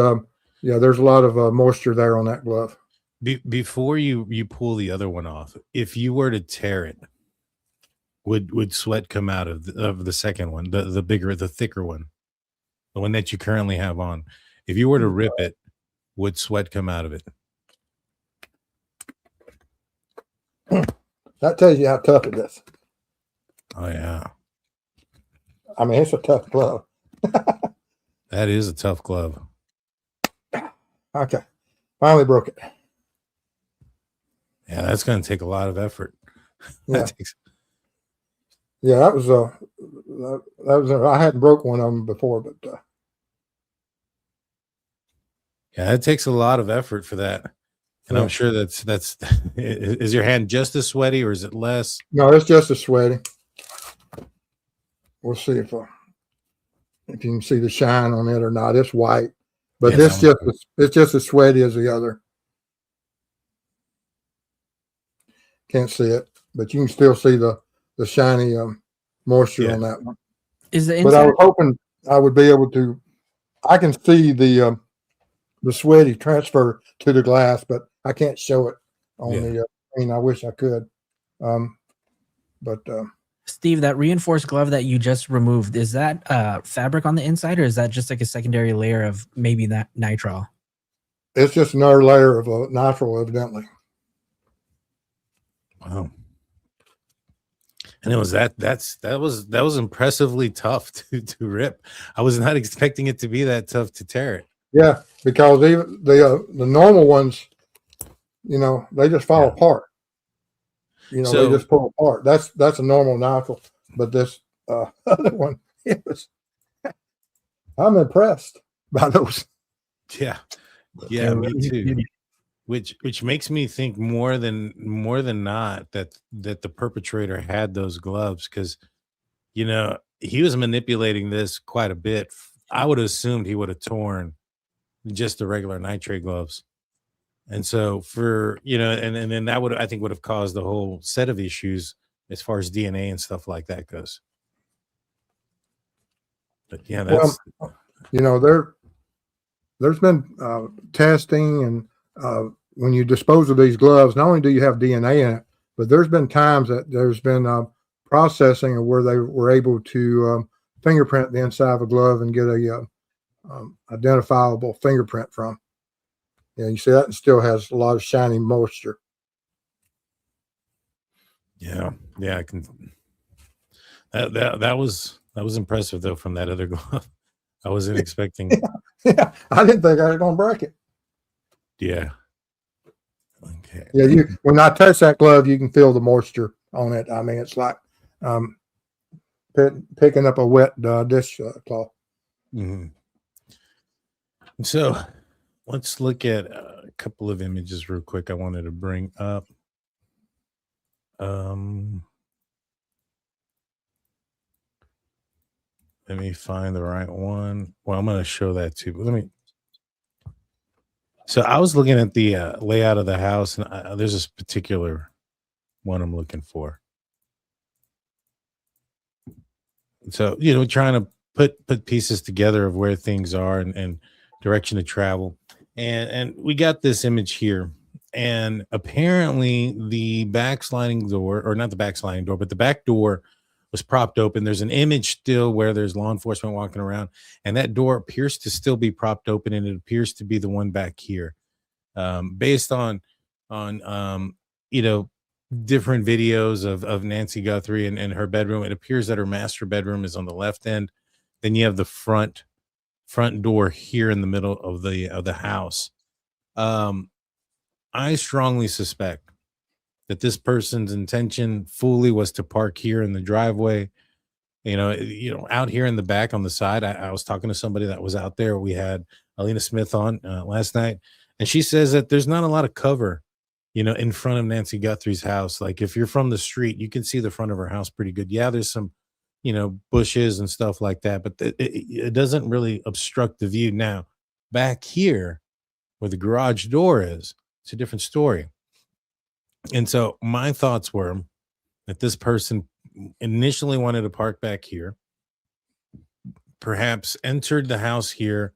yeah, there's a lot of moisture there on that glove.
Before you pull the other one off, if you were to tear it, would sweat come out of the second one, the bigger, the thicker one, the one that you currently have on? If you were to rip it, would sweat come out of it?
That tells you how tough it is.
Oh yeah.
I mean, it's a tough glove.
That is a tough glove.
Okay. Finally broke it.
Yeah, that's going to take a lot of effort.
Yeah. That was I hadn't broke one of them before, but
yeah, it takes a lot of effort for that. And I'm sure that's is your hand just as sweaty, or is it less?
No, it's just as sweaty. We'll see if you can see the shine on it or not. It's white, but it's just as sweaty as the other. Can't see it, but you can still see the shiny moisture on that one. But I was hoping I would be able to. I can see the sweaty transfer to the glass, but I can't show it on the screen. I wish I could. But
Steve, that reinforced glove that you just removed, is that fabric on the inside, or is that just like a secondary layer of maybe that nitrile?
It's just another layer of nitrile, evidently.
Wow. And it was that was impressively tough to rip. I was not expecting it to be that tough to tear it.
Yeah, because even the normal ones, they just fall apart. They just pull apart. That's a normal nitrile, but this other one, I'm impressed by those.
Yeah, me too. Which makes me think more than not that the perpetrator had those gloves, because he was manipulating this quite a bit. I would have assumed he would have torn just the regular nitrate gloves, and so for and then that would have caused the whole set of issues as far as DNA and stuff like that goes. But yeah, that's
there's been testing, and when you dispose of these gloves, not only do you have DNA in it, but there's been times that there's been processing of where they were able to fingerprint the inside of a glove and get a identifiable fingerprint from. Yeah, you see that, and still has a lot of shiny moisture.
yeah, I can. That was impressive though from that other glove. I wasn't expecting.
Yeah, I didn't think I was going to break it.
Yeah. Okay.
Yeah, when I touch that glove, you can feel the moisture on it. I mean, it's like picking up a wet dish cloth.
Mm-hmm. So let's look at a couple of images real quick. I wanted to bring up. Let me find the right one. Well, I'm going to show that too. But so I was looking at the layout of the house, and there's this particular one I'm looking for. So, trying to put pieces together of where things are and direction to travel. And we got this image here. And apparently the backsliding door, or not the backsliding door, but the back door was propped open. There's an image still where there's law enforcement walking around, and that door appears to still be propped open, and it appears to be the one back here. Based on different videos of Nancy Guthrie and her bedroom, it appears that her master bedroom is on the left end. Then you have the front door here in the middle of the house. I strongly suspect that this person's intention fully was to park here in the driveway. Out here in the back on the side. I was talking to somebody that was out there. We had Alina Smith on last night, and she says that there's not a lot of cover, in front of Nancy Guthrie's house. Like if you're from the street, you can see the front of her house pretty good. Yeah, there's some, bushes and stuff like that, but it doesn't really obstruct the view. Now, back here where the garage door is, it's a different story. And so my thoughts were that this person initially wanted to park back here, perhaps entered the house here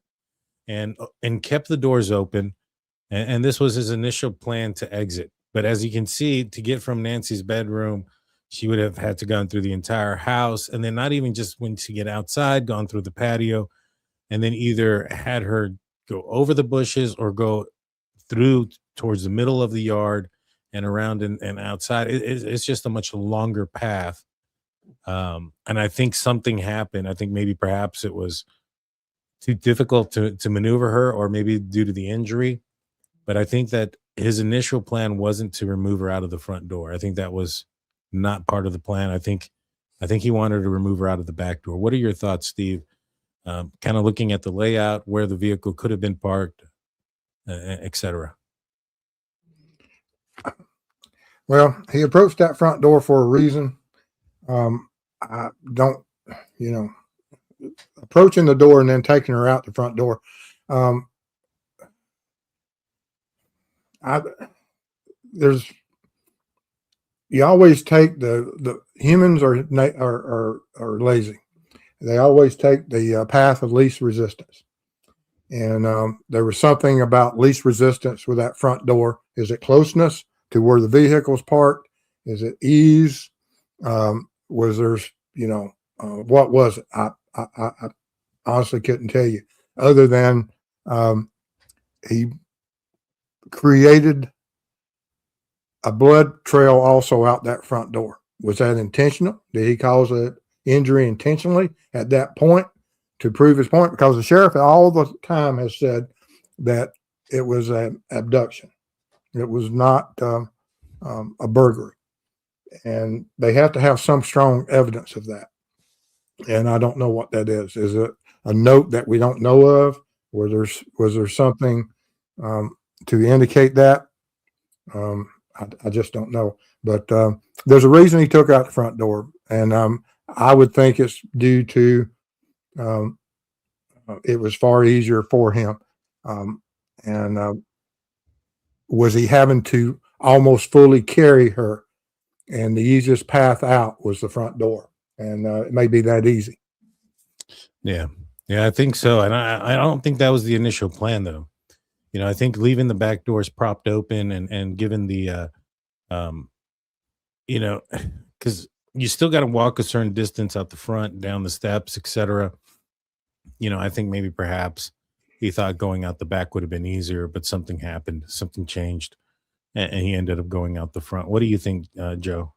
and kept the doors open. And this was his initial plan to exit. But as you can see, to get from Nancy's bedroom, she would have had to gone through the entire house, and then not even just when she get outside, gone through the patio, and then either had her go over the bushes or go through towards the middle of the yard and around and outside. It's just a much longer path. And I think something happened. I think maybe perhaps it was too difficult to maneuver her, or maybe due to the injury. But I think that his initial plan wasn't to remove her out of the front door. I think that was not part of the plan. I think he wanted to remove her out of the back door. What are your thoughts, Steve? Kind of looking at the layout, where the vehicle could have been parked, etc.
Well, he approached that front door for a reason. I don't, approaching the door and then taking her out the front door. You always take the humans are lazy. They always take the path of least resistance. And there was something about least resistance with that front door. Is it closeness to where the vehicle's parked? Is it ease? Was there, what was it? I honestly couldn't tell you, other than he created a blood trail also out that front door. Was that intentional? Did he cause an injury intentionally at that point to prove his point? Because the sheriff all the time has said that it was an abduction. It was not a burglary. And they have to have some strong evidence of that. And I don't know what that is. Is it a note that we don't know of? Was there something to indicate that? I just don't know. But there's a reason he took out the front door. And I would think it's due to it was far easier for him. Was he having to almost fully carry her? And the easiest path out was the front door. And it may be that easy.
Yeah. Yeah, I think so. And I don't think that was the initial plan though. I think leaving the back doors propped open and given the um you know, because you still got to walk a certain distance out the front, down the steps, etc. I think maybe perhaps he thought going out the back would have been easier, but something happened, something changed, and he ended up going out the front. What do you think, Joe?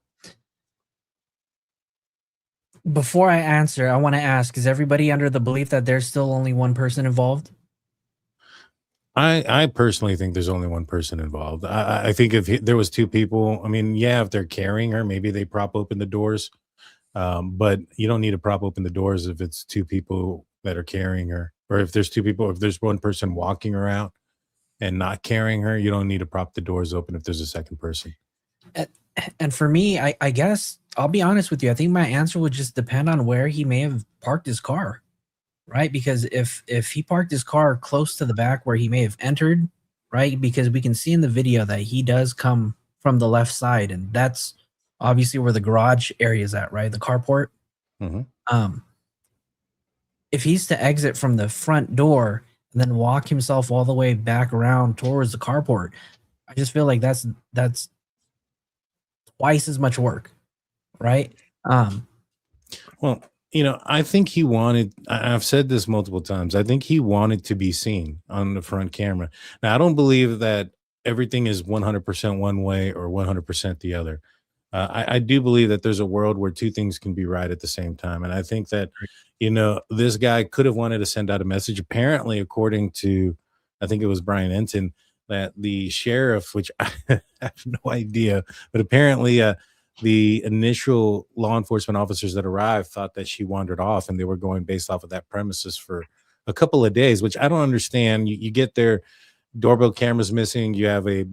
Before I answer, I want to ask: is everybody under the belief that there's still only one person involved?
I personally think there's only one person involved. I think if there was two people, I mean, yeah, if they're carrying her, maybe they prop open the doors. But you don't need to prop open the doors if it's two people that are carrying her, or if there's two people, if there's one person walking her out and not carrying her, you don't need to prop the doors open if there's a second person.
And for me, I guess I'll be honest with you. I think my answer would just depend on where he may have parked his car, right? Because if he parked his car close to the back where he may have entered, right? Because we can see in the video that he does come from the left side, and that's obviously where the garage area is at, right? The carport.
Mm-hmm.
If he's to exit from the front door and then walk himself all the way back around towards the carport, I just feel like that's twice as much work, right?
Well, I think he wanted, I've said this multiple times, I think he wanted to be seen on the front camera. Now, I don't believe that everything is 100% one way or 100% the other. I do believe that there's a world where two things can be right at the same time. And I think that, this guy could have wanted to send out a message. Apparently, according to, I think it was Brian Enton, that the sheriff, which I have no idea, but apparently the initial law enforcement officers that arrived thought that she wandered off and they were going based off of that premises for a couple of days, which I don't understand. You get there, doorbell cameras missing, you have a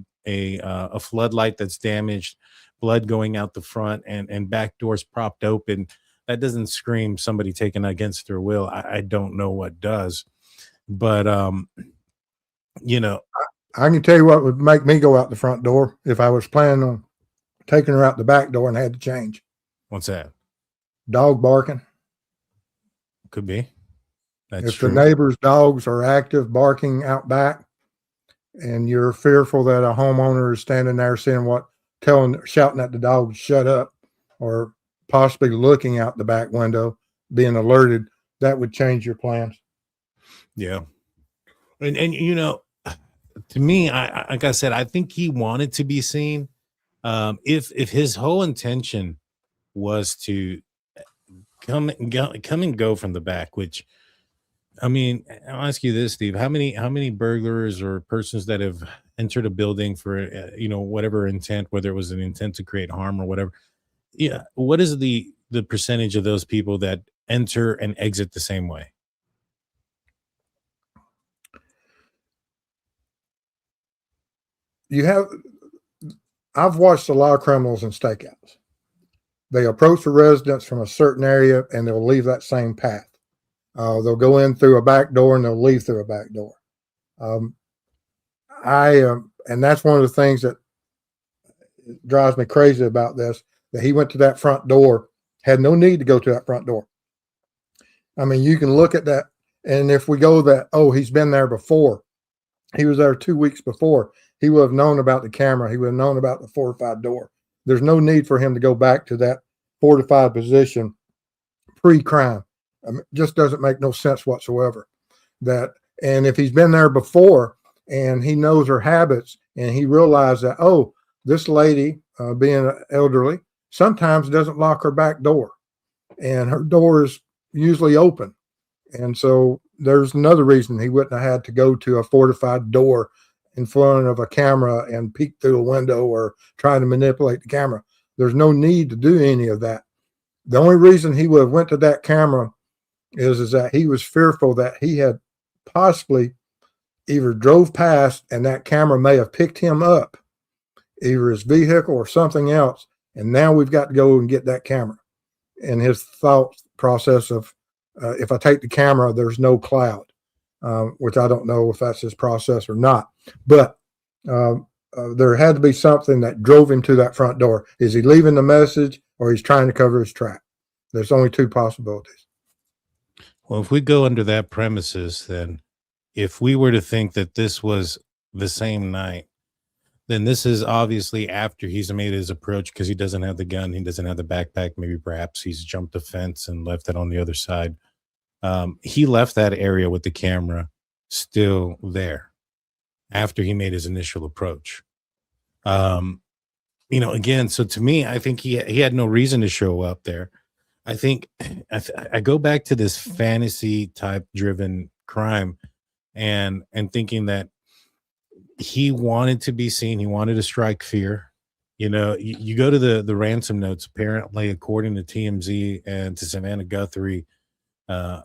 floodlight that's damaged, blood going out the front, and back doors propped open. That doesn't scream somebody taken against their will. I don't know what does, but
I can tell you what would make me go out the front door if I was planning on taking her out the back door and had to change.
What's that?
Dog barking.
Could be. That's
if
true.
the neighbors' dogs are active barking out back, and you're fearful that a homeowner is standing there shouting at the dog to shut up, or possibly looking out the back window, being alerted, that would change your plans.
Yeah. And to me, like I said, I think he wanted to be seen. If his whole intention was to come and go from the back, which, I mean, I'll ask you this, Steve, how many burglars or persons that have entered a building for whatever intent, whether it was an intent to create harm or whatever, what is the percentage of those people that enter and exit the same way?
I've watched a lot of criminals in stakeouts. They approach the residence from a certain area and they'll leave that same path. They'll go in through a back door and they'll leave through a back door. And that's one of the things that drives me crazy about this, that he went to that front door, had no need to go to that front door. I mean, you can look at that, and if we go that, he's been there before. He was there 2 weeks before. He would have known about the camera. He would have known about the fortified door. There's no need for him to go back to that fortified position pre-crime. I mean, just doesn't make no sense whatsoever. And if he's been there before and he knows her habits and he realized that, this lady, being elderly, sometimes doesn't lock her back door, and her door is usually open. And so there's another reason he wouldn't have had to go to a fortified door in front of a camera and peek through a window or try to manipulate the camera. There's no need to do any of that. The only reason he would have went to that camera is that he was fearful that he had possibly either drove past and that camera may have picked him up, either his vehicle or something else. And now we've got to go and get that camera. And his thought process of, if I take the camera, there's no cloud, which I don't know if that's his process or not. But there had to be something that drove him to that front door. Is he leaving the message or he's trying to cover his track? There's only two possibilities.
Well, if we go under that premises, then if we were to think that this was the same night, then this is obviously after he's made his approach because he doesn't have the gun, he doesn't have the backpack. Maybe perhaps he's jumped the fence and left it on the other side. He left that area with the camera still there after he made his initial approach. Um, again, so to me, I think he had no reason to show up there. I think I go back to this fantasy type driven crime and thinking that he wanted to be seen, he wanted to strike fear. You go to the ransom notes, apparently, according to TMZ and to Savannah Guthrie, uh,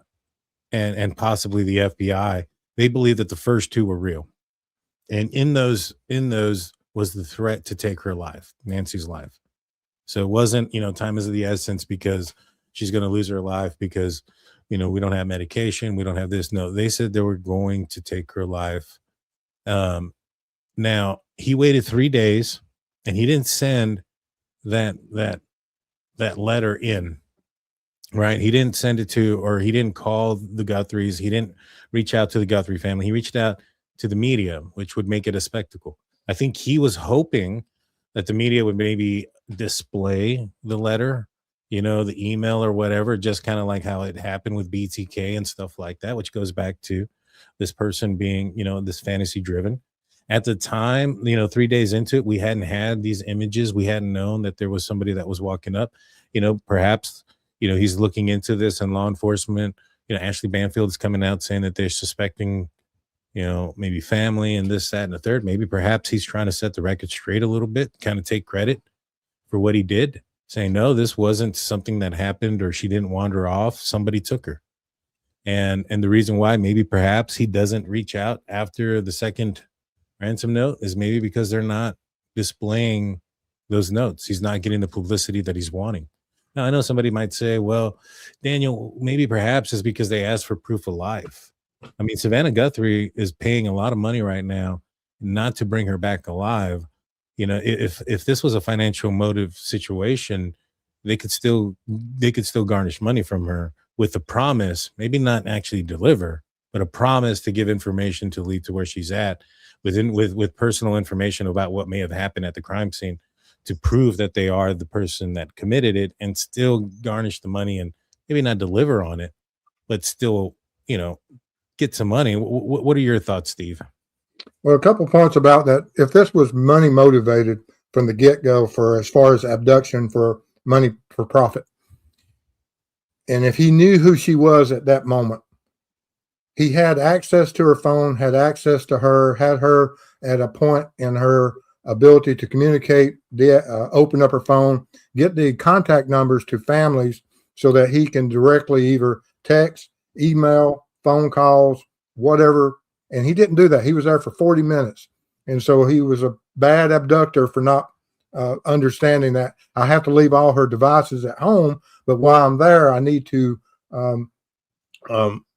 and possibly the FBI, they believe that the first two were real. And in those was the threat to take her life, Nancy's life. So it wasn't, time is of the essence because she's going to lose her life because, we don't have medication, we don't have this. No, they said they were going to take her life. Um, Now he waited 3 days and he didn't send that letter in, right? He didn't send it to, or he didn't call the Guthries. He didn't reach out to the Guthrie family. He reached out to the media, which would make it a spectacle. I think he was hoping that the media would maybe display the letter, the email or whatever, just kind of like how it happened with BTK and stuff like that, which goes back to this person being, this fantasy driven. At the time, 3 days into it, we hadn't had these images. We hadn't known that there was somebody that was walking up. Perhaps, he's looking into this and law enforcement. Ashley Banfield is coming out saying that they're suspecting, maybe family and this, that, and the third. Maybe perhaps he's trying to set the record straight a little bit, kind of take credit for what he did, saying, no, this wasn't something that happened or she didn't wander off. Somebody took her. And the reason why maybe perhaps he doesn't reach out after the second ransom note is maybe because they're not displaying those notes. He's not getting the publicity that he's wanting. Now, I know somebody might say, well, Daniel, maybe perhaps it's because they asked for proof of life. I mean, Savannah Guthrie is paying a lot of money right now not to bring her back alive. If this was a financial motive situation, they could still garnish money from her with a promise, maybe not actually deliver, but a promise to give information to lead to where she's at with personal information about what may have happened at the crime scene to prove that they are the person that committed it and still garnish the money and maybe not deliver on it, but still, get some money. What are your thoughts, Steve?
Well, a couple points about that. If this was money motivated from the get-go for as far as abduction for money for profit, and if he knew who she was at that moment, he had access to her phone, had access to her, had her at a point in her ability to communicate, open up her phone, get the contact numbers to families so that he can directly either text, email, phone calls, whatever. And he didn't do that. He was there for 40 minutes. And so he was a bad abductor for not understanding that I have to leave all her devices at home, but while I'm there, I need to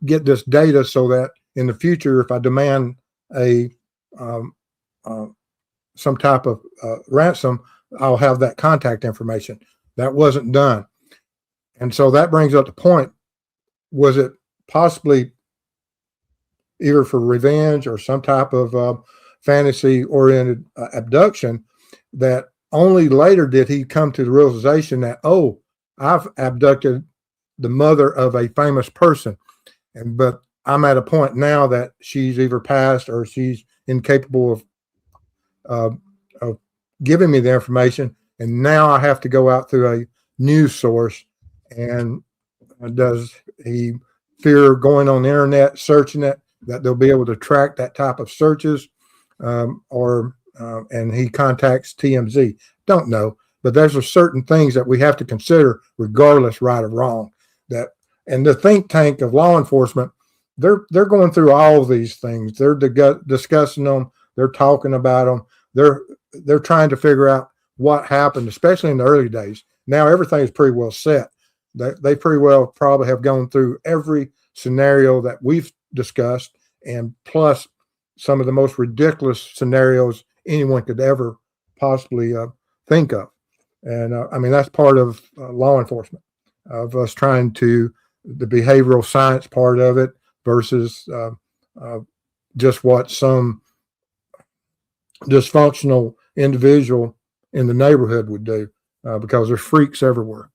get this data so that in the future, if I demand a some type of ransom, I'll have that contact information. That wasn't done. And so that brings up the point, was it possibly either for revenge or some type of fantasy-oriented abduction that only later did he come to the realization that, oh, I've abducted the mother of a famous person, but I'm at a point now that she's either passed or she's incapable of giving me the information, and now I have to go out through a news source. And does he fear going on the internet, searching it, that they'll be able to track that type of searches, and he contacts TMZ? Don't know, but there's a certain things that we have to consider, regardless, right or wrong. And the think tank of law enforcement, they're going through all of these things. They're discussing them. They're talking about them. They're trying to figure out what happened, especially in the early days. Now everything is pretty well set. They pretty well probably have gone through every scenario that we've discussed, and plus some of the most ridiculous scenarios anyone could ever possibly think of. And I mean, that's part of law enforcement, of us trying to the behavioral science part of it versus just what some dysfunctional individual in the neighborhood would do, because there's freaks everywhere.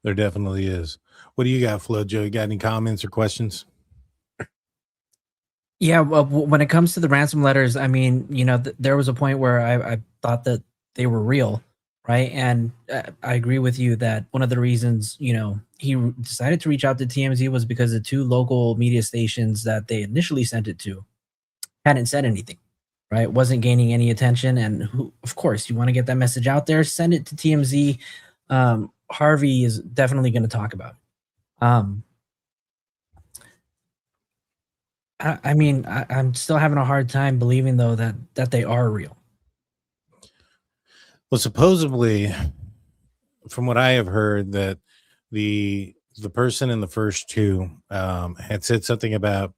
There definitely is. What do you got, Flo Joe? You got any comments or questions?
Yeah, well, when it comes to the ransom letters, I mean, there was a point where I thought that they were real, right? And I agree with you that one of the reasons, he decided to reach out to TMZ was because the two local media stations that they initially sent it to hadn't said anything, right? Wasn't gaining any attention. And of course, you want to get that message out there, send it to TMZ. Harvey is definitely going to talk about it. I mean, I'm still having a hard time believing, though, that they are real.
Well, supposedly, from what I have heard, that the person in the first two had said something about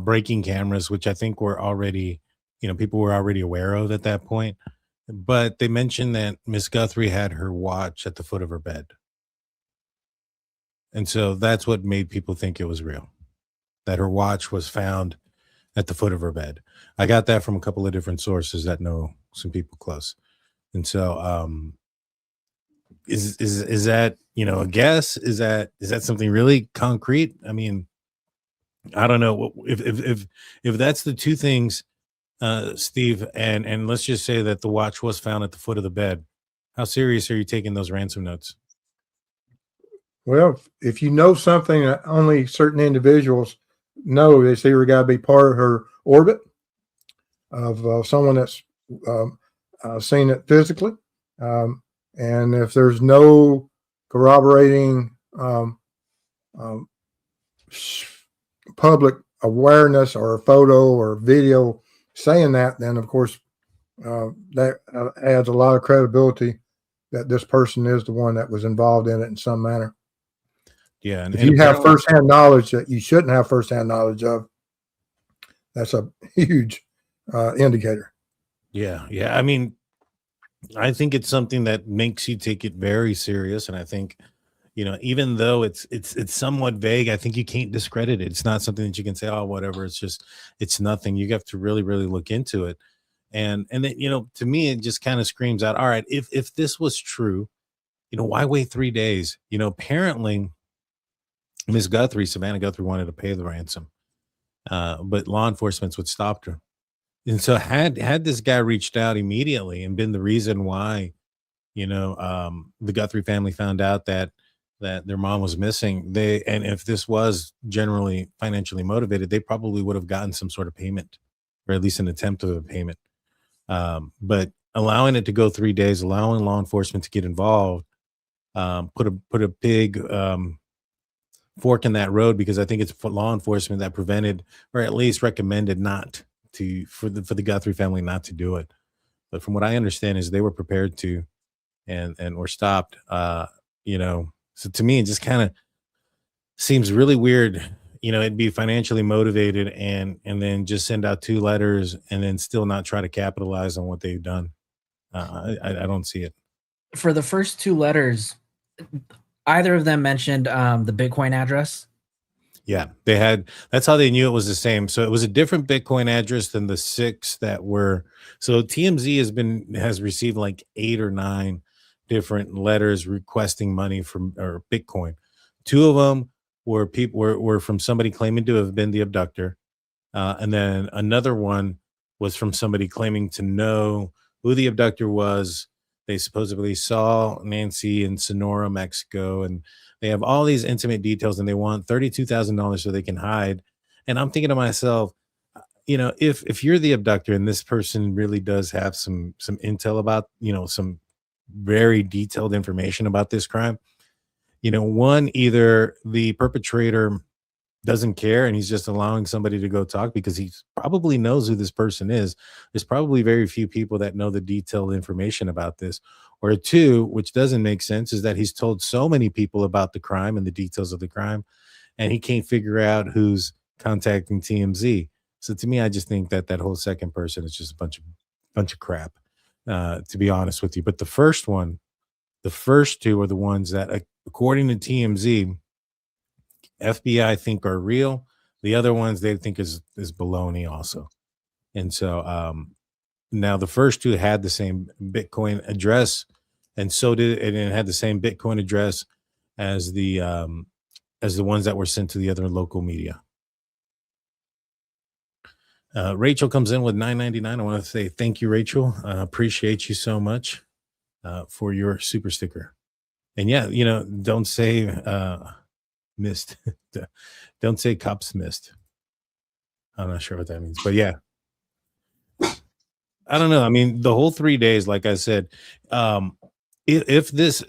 breaking cameras, which I think were already, people were already aware of at that point. But they mentioned that Miss Guthrie had her watch at the foot of her bed. And so that's what made people think it was real, that her watch was found at the foot of her bed. I got that from a couple of different sources that know some people close. And so is that, a guess? Is that something really concrete? I mean, I don't know if that's the two things, Steve, and let's just say that the watch was found at the foot of the bed. How serious are you taking those ransom notes?
Well, if you know something that only certain individuals know, it's either got to be part of her orbit of someone that's seen it physically. And if there's no corroborating public awareness or a photo or video saying that, then of course that adds a lot of credibility that this person is the one that was involved in it in some manner.
Yeah.
If you have firsthand knowledge that you shouldn't have firsthand knowledge of, that's a huge indicator.
Yeah. I mean, I think it's something that makes you take it very serious. And I think, even though it's somewhat vague, I think you can't discredit it. It's not something that you can say, oh, whatever. It's nothing. You have to really, really look into it. And then, to me, it just kind of screams out, all right, if this was true, why wait 3 days? Apparently Miss Guthrie, Savannah Guthrie, wanted to pay the ransom, but law enforcement would stop her. And so had this guy reached out immediately and been the reason why, the Guthrie family found out that their mom was missing, and if this was generally financially motivated, they probably would have gotten some sort of payment, or at least an attempt of a payment. But allowing it to go 3 days, allowing law enforcement to get involved, put a big fork in that road, because I think it's for law enforcement that prevented, or at least recommended for the Guthrie family not to do it. But from what I understand is they were prepared to, and were stopped. So to me, it just kind of seems really weird. It'd be financially motivated and then just send out 2 letters and then still not try to capitalize on what they've done. I don't see it.
For the first 2 letters, either of them mentioned the Bitcoin address.
Yeah, they had. That's how they knew it was the same. So it was a different Bitcoin address than the 6 that were. So TMZ has received like 8 or 9 different letters requesting money or Bitcoin. 2 of them were from somebody claiming to have been the abductor, and then another one was from somebody claiming to know who the abductor was. They supposedly saw Nancy in Sonora, Mexico, and they have all these intimate details, and they want $32,000 so they can hide. And I'm thinking to myself, if you're the abductor and this person really does have some intel about, some very detailed information about this crime, one, either the perpetrator doesn't care and he's just allowing somebody to go talk because he probably knows who this person is. There's probably very few people that know the detailed information about this. Or 2, which doesn't make sense, is that he's told so many people about the crime and the details of the crime, and he can't figure out who's contacting TMZ. So to me, I just think that whole second person is just a bunch of crap, to be honest with you. But the first 2 are the ones that according to TMZ, FBI think are real. The other ones they think is baloney also. And so now the first two had the same Bitcoin address, and so did and it had the same Bitcoin address as the ones that were sent to the other local media. Rachel comes in with $9.99. I want to say thank you, Rachel. Appreciate you so much for your super sticker. And yeah, don't say missed. Don't say cops missed. I'm not sure what that means, but yeah. I don't know. I mean, the whole 3 days, like I said, if this,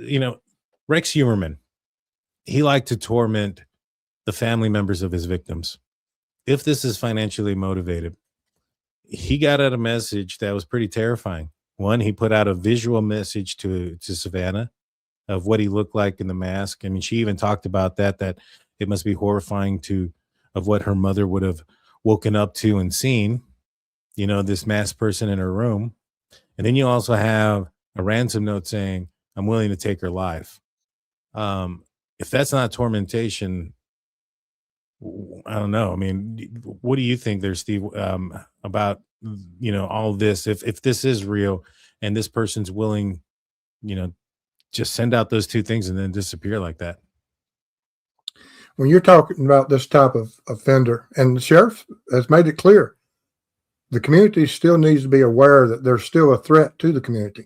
Rex Humerman, he liked to torment the family members of his victims. If this is financially motivated, he got out a message that was pretty terrifying. One, he put out a visual message to Savannah of what he looked like in the mask. I mean, she even talked about that it must be horrifying of what her mother would have woken up to and seen, this masked person in her room. And then you also have a ransom note saying, I'm willing to take her life. If that's not tormentation, I don't know. I mean, what do you think there, Steve, about, all this? If this is real and this person's willing, just send out those two things and then disappear like that.
When you're talking about this type of offender, and the sheriff has made it clear, the community still needs to be aware that there's still a threat to the community.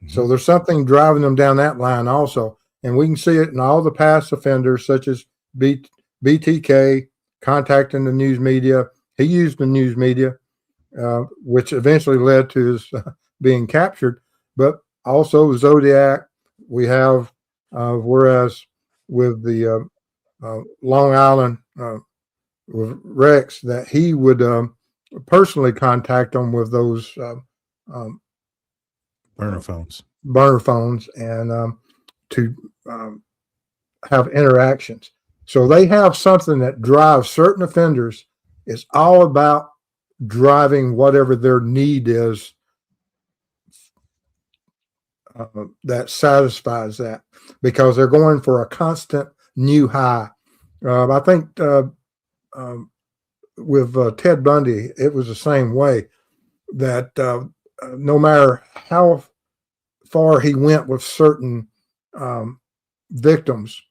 Mm-hmm. So there's something driving them down that line also. And we can see it in all the past offenders, such as BTK contacting the news media. He used the news media, which eventually led to his being captured. But also Zodiac, we have, whereas with the Long Island with Rex, that he would personally contact them with those
burner phones
and to have interactions. So they have something that drives certain offenders. It's all about driving whatever their need is that satisfies that, because they're going for a constant new high. I think with Ted Bundy, it was the same way, that no matter how far he went with certain victims,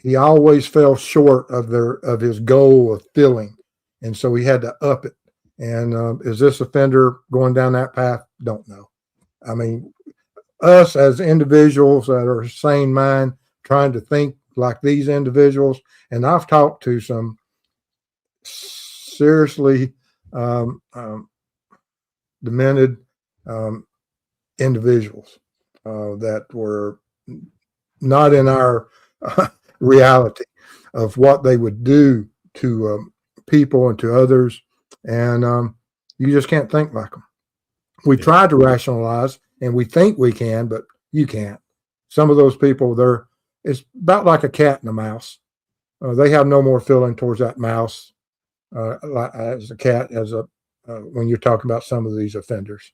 he always fell short of his goal of filling, and so he had to up it. And is this offender going down that path? Don't know. I mean, us as individuals that are sane mind, trying to think like these individuals, and I've talked to some seriously demented individuals that were not in our reality of what they would do to people and to others, and you just can't think like them. We try to rationalize, and we think we can, but you can't. Some of those people, it's about like a cat and a mouse. They have no more feeling towards that mouse as a cat, when you're talking about some of these offenders.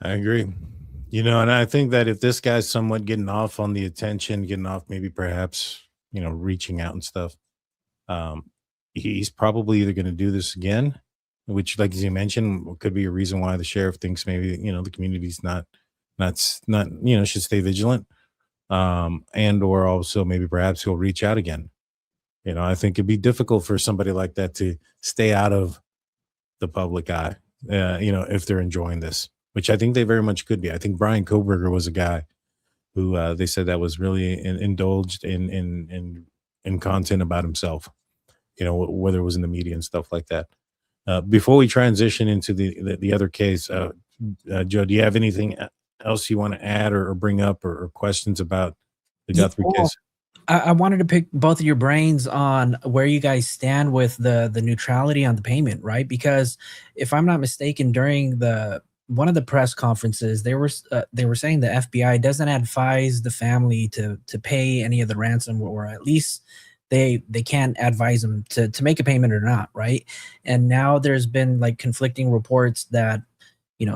I agree. And I think that if this guy's somewhat getting off on the attention, getting off maybe perhaps, reaching out and stuff, he's probably either going to do this again, which, like as you mentioned, could be a reason why the sheriff thinks maybe, the community's not, should stay vigilant. And or also maybe perhaps he'll reach out again. I think it'd be difficult for somebody like that to stay out of the public eye, if they're enjoying this, which I think they very much could be. I think Brian Koberger was a guy who they said that was really indulged in content about himself, whether it was in the media and stuff like that. Before we transition into the other case, Joe, do you have anything else you want to add or bring up or questions about the Guthrie case?
I wanted to pick both of your brains on where you guys stand with the neutrality on the payment, right? Because if I'm not mistaken, during one of the press conferences, they were saying the FBI doesn't advise the family to pay any of the ransom, or at least they can't advise them to make a payment or not, right? And now there's been like conflicting reports that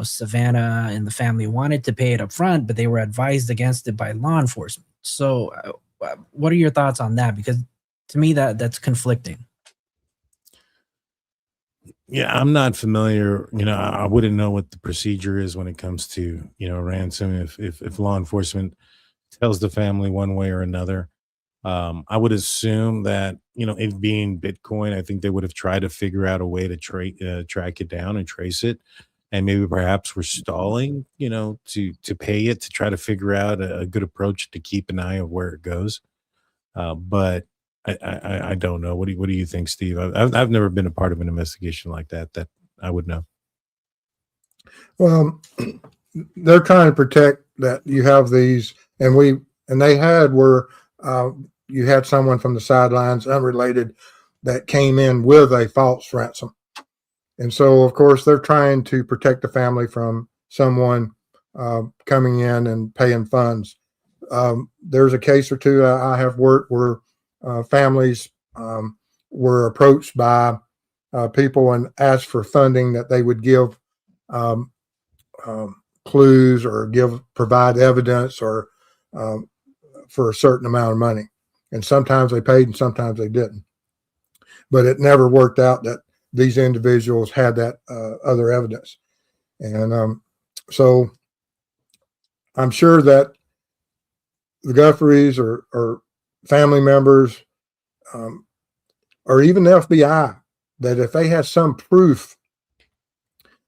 Savannah and the family wanted to pay it up front, but they were advised against it by law enforcement. So, what are your thoughts on that? Because to me, that's conflicting.
Yeah, I'm not familiar. I wouldn't know what the procedure is when it comes to ransom. If law enforcement tells the family one way or another, I would assume that it being Bitcoin, I think they would have tried to figure out a way to track it down and trace it, and maybe perhaps we're stalling, to pay it to try to figure out a good approach to keep an eye of where it goes. But I don't know. What do you think, Steve? I've never been a part of an investigation like that. That I would know.
Well, they're trying to protect that you have these, and they had where you had someone from the sidelines, unrelated, that came in with a false ransom, and so of course they're trying to protect the family from someone coming in and paying funds. There's a case or two I have worked where families were approached by people and asked for funding that they would give um, clues or provide evidence or for a certain amount of money. And sometimes they paid and sometimes they didn't. But it never worked out that these individuals had that other evidence. And so I'm sure that the Guthries or family members or even the FBI, that if they had some proof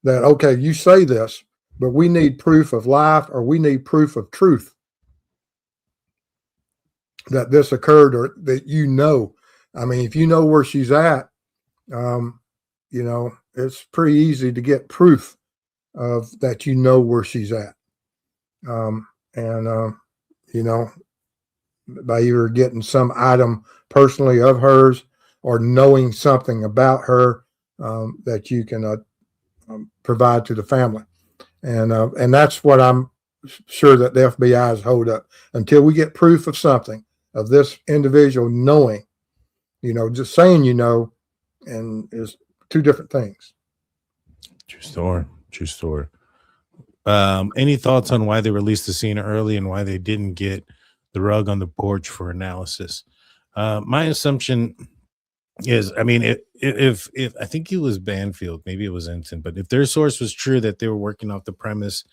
that, okay, you say this, but we need proof of life or we need proof of truth that this occurred, or that I mean, if you know where she's at, it's pretty easy to get proof of that where she's at. By either getting some item personally of hers or knowing something about her that you can provide to the family. And that's what I'm sure that the FBI is hold up until we get proof of something, of this individual knowing. Just saying and is two different things.
True story. Any thoughts on why they released the scene early and why they didn't get the rug on the porch for analysis? My assumption is, I mean, if I think it was Banfield, maybe it was Ensign, but if their source was true that they were working off the premise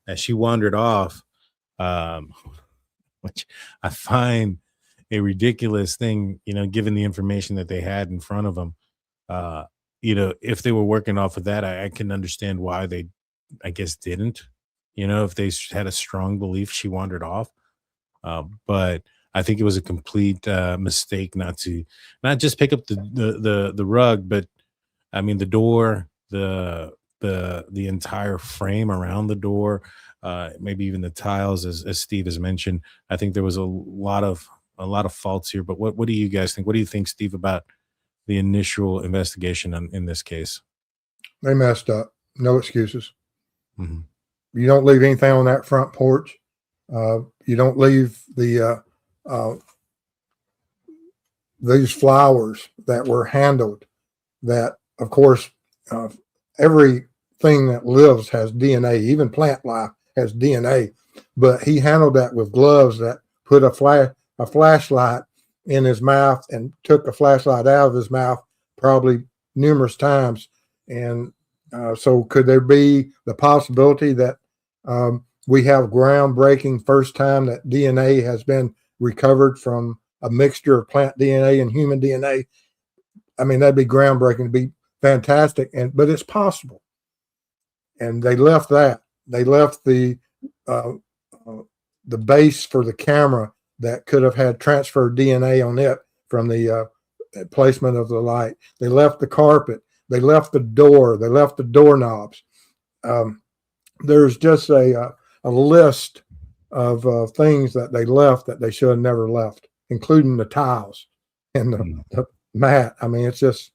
that she wandered off, which I find a ridiculous thing, given the information that they had in front of them. If they were working off of that, I can understand why they, I guess, didn't. If they had a strong belief she wandered off. But I think it was a complete mistake not just pick up the rug, but I mean the door, the entire frame around the door, maybe even the tiles, as Steve has mentioned. I think there was a lot of faults here. But what do you guys think? What do you think, Steve, about the initial investigation in this case?
They messed up. No excuses.
Mm-hmm.
You don't leave anything on that front porch. You don't leave these flowers that were handled. That, of course, everything that lives has DNA. Even plant life has DNA. But he handled that with gloves that put a flashlight in his mouth and took a flashlight out of his mouth probably numerous times. And so could there be the possibility that we have groundbreaking first time that DNA has been recovered from a mixture of plant DNA and human DNA? I mean, that'd be groundbreaking. It'd be fantastic. But it's possible. And they left that. They left the base for the camera that could have had transferred DNA on it from the placement of the light. They left the carpet. They left the door. They left the doorknobs. There's just a list of things that they left that they should have never left, including the tiles and the mat. I mean, it's just,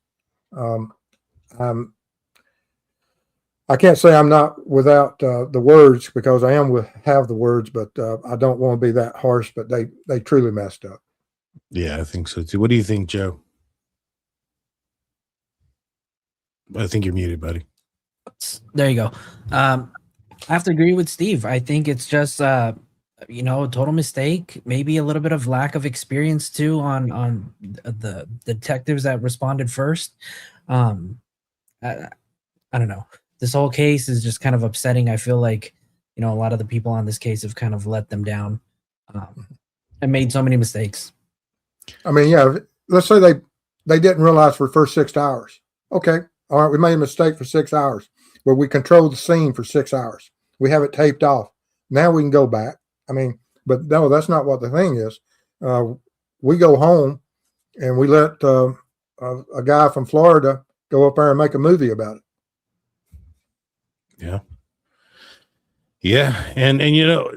I can't say I'm not without the words, because I have the words, but I don't want to be that harsh, but they truly messed up.
Yeah, I think so too. What do you think, Joe? I think you're muted, buddy.
There you go. I have to agree with Steve. I think it's just you know, a total mistake, maybe a little bit of lack of experience too on the detectives that responded first. Um, I, I don't know. This whole case is just kind of upsetting. I feel like, you know, a lot of the people on this case have kind of let them down, and made so many mistakes.
I mean, yeah, let's say they didn't realize for the first 6 hours. Okay, all right, we made a mistake for 6 hours, but we controlled the scene for 6 hours. We have it taped off. Now we can go back. I mean, but no, that's not what the thing is. We go home and we let a guy from Florida go up there and make a movie about it.
Yeah. Yeah. And you know,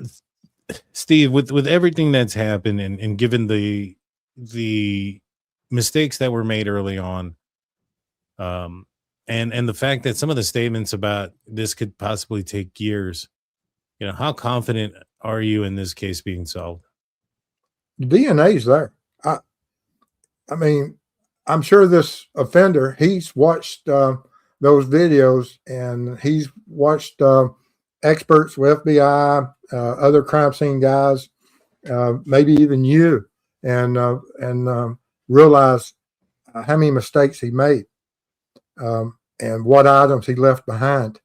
Steve, with everything that's happened and given the mistakes that were made early on, and the fact that some of the statements about this could possibly take years, you know, how confident are you in this case being solved?
The DNA's there. I mean, I'm sure this offender, he's watched those videos and he's watched experts with FBI, other crime scene guys, maybe even you, and realize how many mistakes he made and what items he left behind.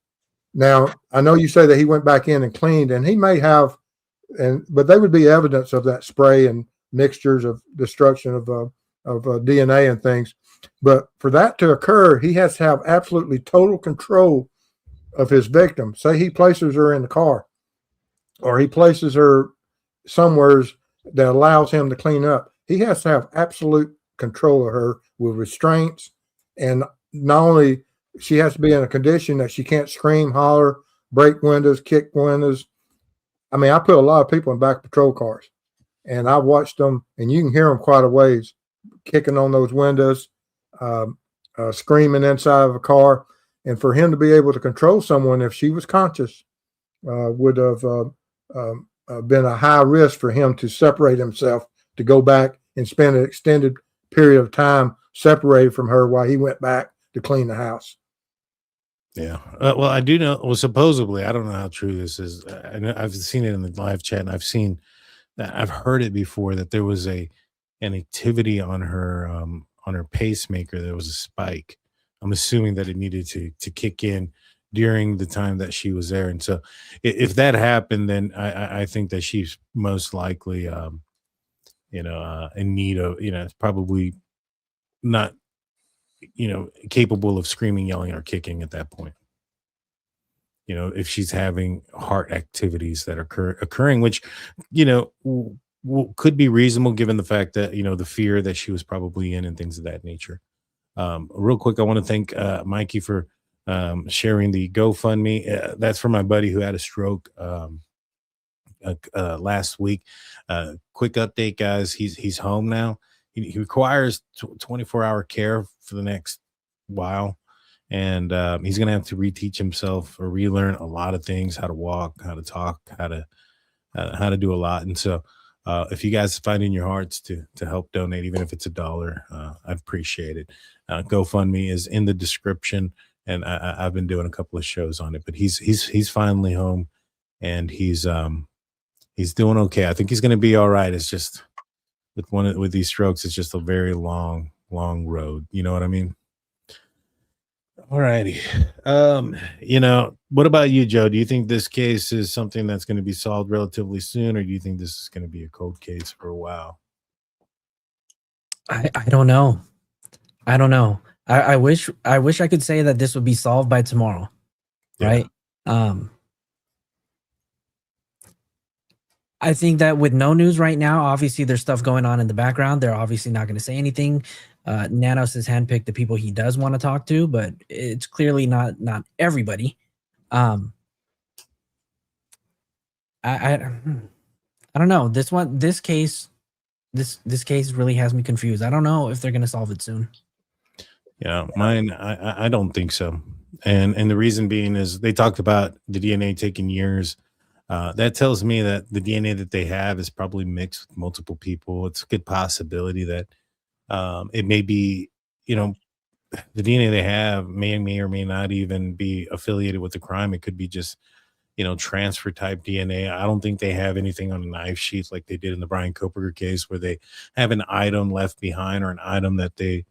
Now, I know you say that he went back in and cleaned, and he may have, but they would be evidence of that spray and mixtures of destruction of DNA and things. But for that to occur, he has to have absolutely total control of his victim. Say he places her in the car, or he places her somewhere that allows him to clean up. He has to have absolute control of her with restraints, and not only she has to be in a condition that she can't scream, holler, break windows, kick windows. I mean, I put a lot of people in back patrol cars, and I've watched them, and you can hear them quite a ways, kicking on those windows, screaming inside of a car. And for him to be able to control someone, if she was conscious, would have been a high risk for him to separate himself, to go back and spend an extended period of time separated from her while he went back to clean the house.
Yeah. Well, I do know. Well, supposedly, I don't know how true this is. I know I've seen it in the live chat, and I've seen that. I've heard it before that there was an activity on her pacemaker. There was a spike. I'm assuming that it needed to kick in during the time that she was there, and so if that happened, then I think that she's most likely, in need of, it's probably not, capable of screaming, yelling, or kicking at that point. If she's having heart activities that are occurring, which, could be reasonable given the fact that, the fear that she was probably in and things of that nature. Real quick, I want to thank Mikey for sharing the GoFundMe. That's for my buddy who had a stroke last week. Quick update, guys. He's home now. He requires 24-hour care for the next while, and he's going to have to reteach himself or relearn a lot of things: how to walk, how to talk, how to do a lot. And so, if you guys find in your hearts to help donate, even if it's $1, I'd appreciate it. GoFundMe is in the description, and I've been doing a couple of shows on it. But he's finally home, and he's doing okay. I think he's going to be all right. It's just with these strokes, it's just a very long road. You know what I mean? All righty. What about you, Joe? Do you think this case is something that's going to be solved relatively soon, or do you think this is going to be a cold case for a while?
I don't know. I don't know. I wish I could say that this would be solved by tomorrow.
Yeah.
Right? I think that with no news right now, obviously there's stuff going on in the background. They're obviously not going to say anything. Nanos has handpicked the people he does want to talk to, but it's clearly not everybody. I don't know. This case really has me confused. I don't know if they're going to solve it soon.
Yeah, mine, I don't think so. And the reason being is they talked about the DNA taking years. That tells me that the DNA that they have is probably mixed with multiple people. It's a good possibility that it may be, the DNA they have may or may not even be affiliated with the crime. It could be just, transfer type DNA. I don't think they have anything on a knife sheath like they did in the Brian Koberger case, where they have an item left behind, or an item that they,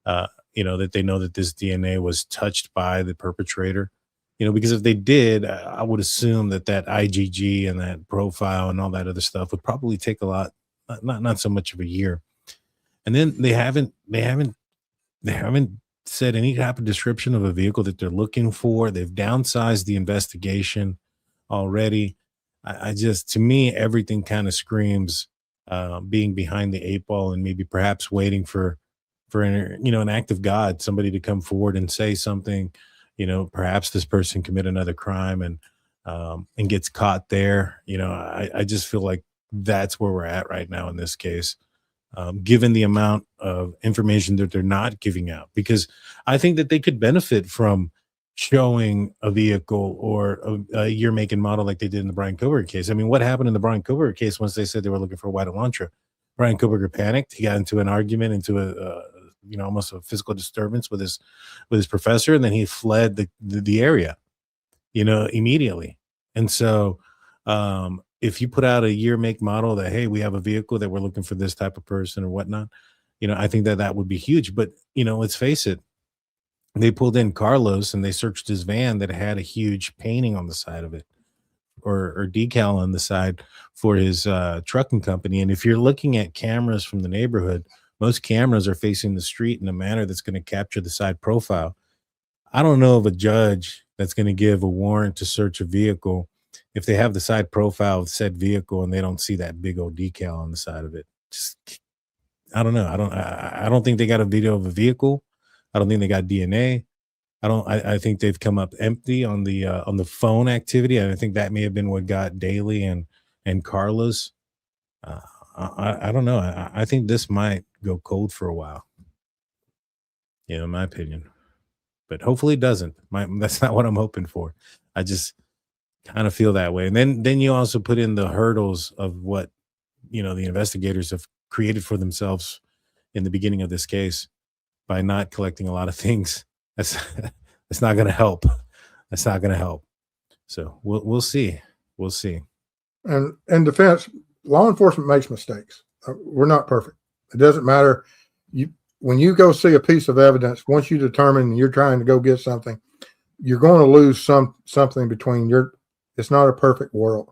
that they know that this DNA was touched by the perpetrator. Because if they did, I would assume that IgG and that profile and all that other stuff would probably take a lot, not so much of a year. And then they haven't said any type of description of a vehicle that they're looking for. They've downsized the investigation already. I just, to me, everything kind of screams being behind the eight ball, and maybe perhaps waiting for an act of God, somebody to come forward and say something. Perhaps this person commit another crime and gets caught there. I just feel like that's where we're at right now in this case, given the amount of information that they're not giving out, because I think that they could benefit from showing a vehicle or a year, make, and model like they did in the Brian Koberger case. I mean, what happened in the Brian Koberger case once they said they were looking for a white Elantra? Brian Koberger panicked. He got into an argument, into almost a physical disturbance with his professor, and then he fled the area, immediately. And so, if you put out a year, make, model that, hey, we have a vehicle that we're looking for this type of person or whatnot, I think that would be huge. But let's face it, they pulled in Carlos and they searched his van that had a huge painting on the side of it, or decal on the side for his trucking company. And if you're looking at cameras from the neighborhood, most cameras are facing the street in a manner that's going to capture the side profile. I don't know of a judge that's going to give a warrant to search a vehicle if they have the side profile of said vehicle and they don't see that big old decal on the side of it. Just, I don't know. I don't think they got a video of a vehicle. I don't think they got DNA. I think they've come up empty on the phone activity. And I think that may have been what got Daly and Carlos. I don't know. I think this might go cold for a while, in my opinion, but hopefully it doesn't. That's not what I'm hoping for. I just kind of feel that way. And then you also put in the hurdles of what, the investigators have created for themselves in the beginning of this case by not collecting a lot of things. That's not going to help. That's not going to help. So we'll see. We'll see.
And in defense, law enforcement makes mistakes. We're not perfect. It doesn't matter. When you go see a piece of evidence, once you determine you're trying to go get something, you're going to lose something between it's not a perfect world.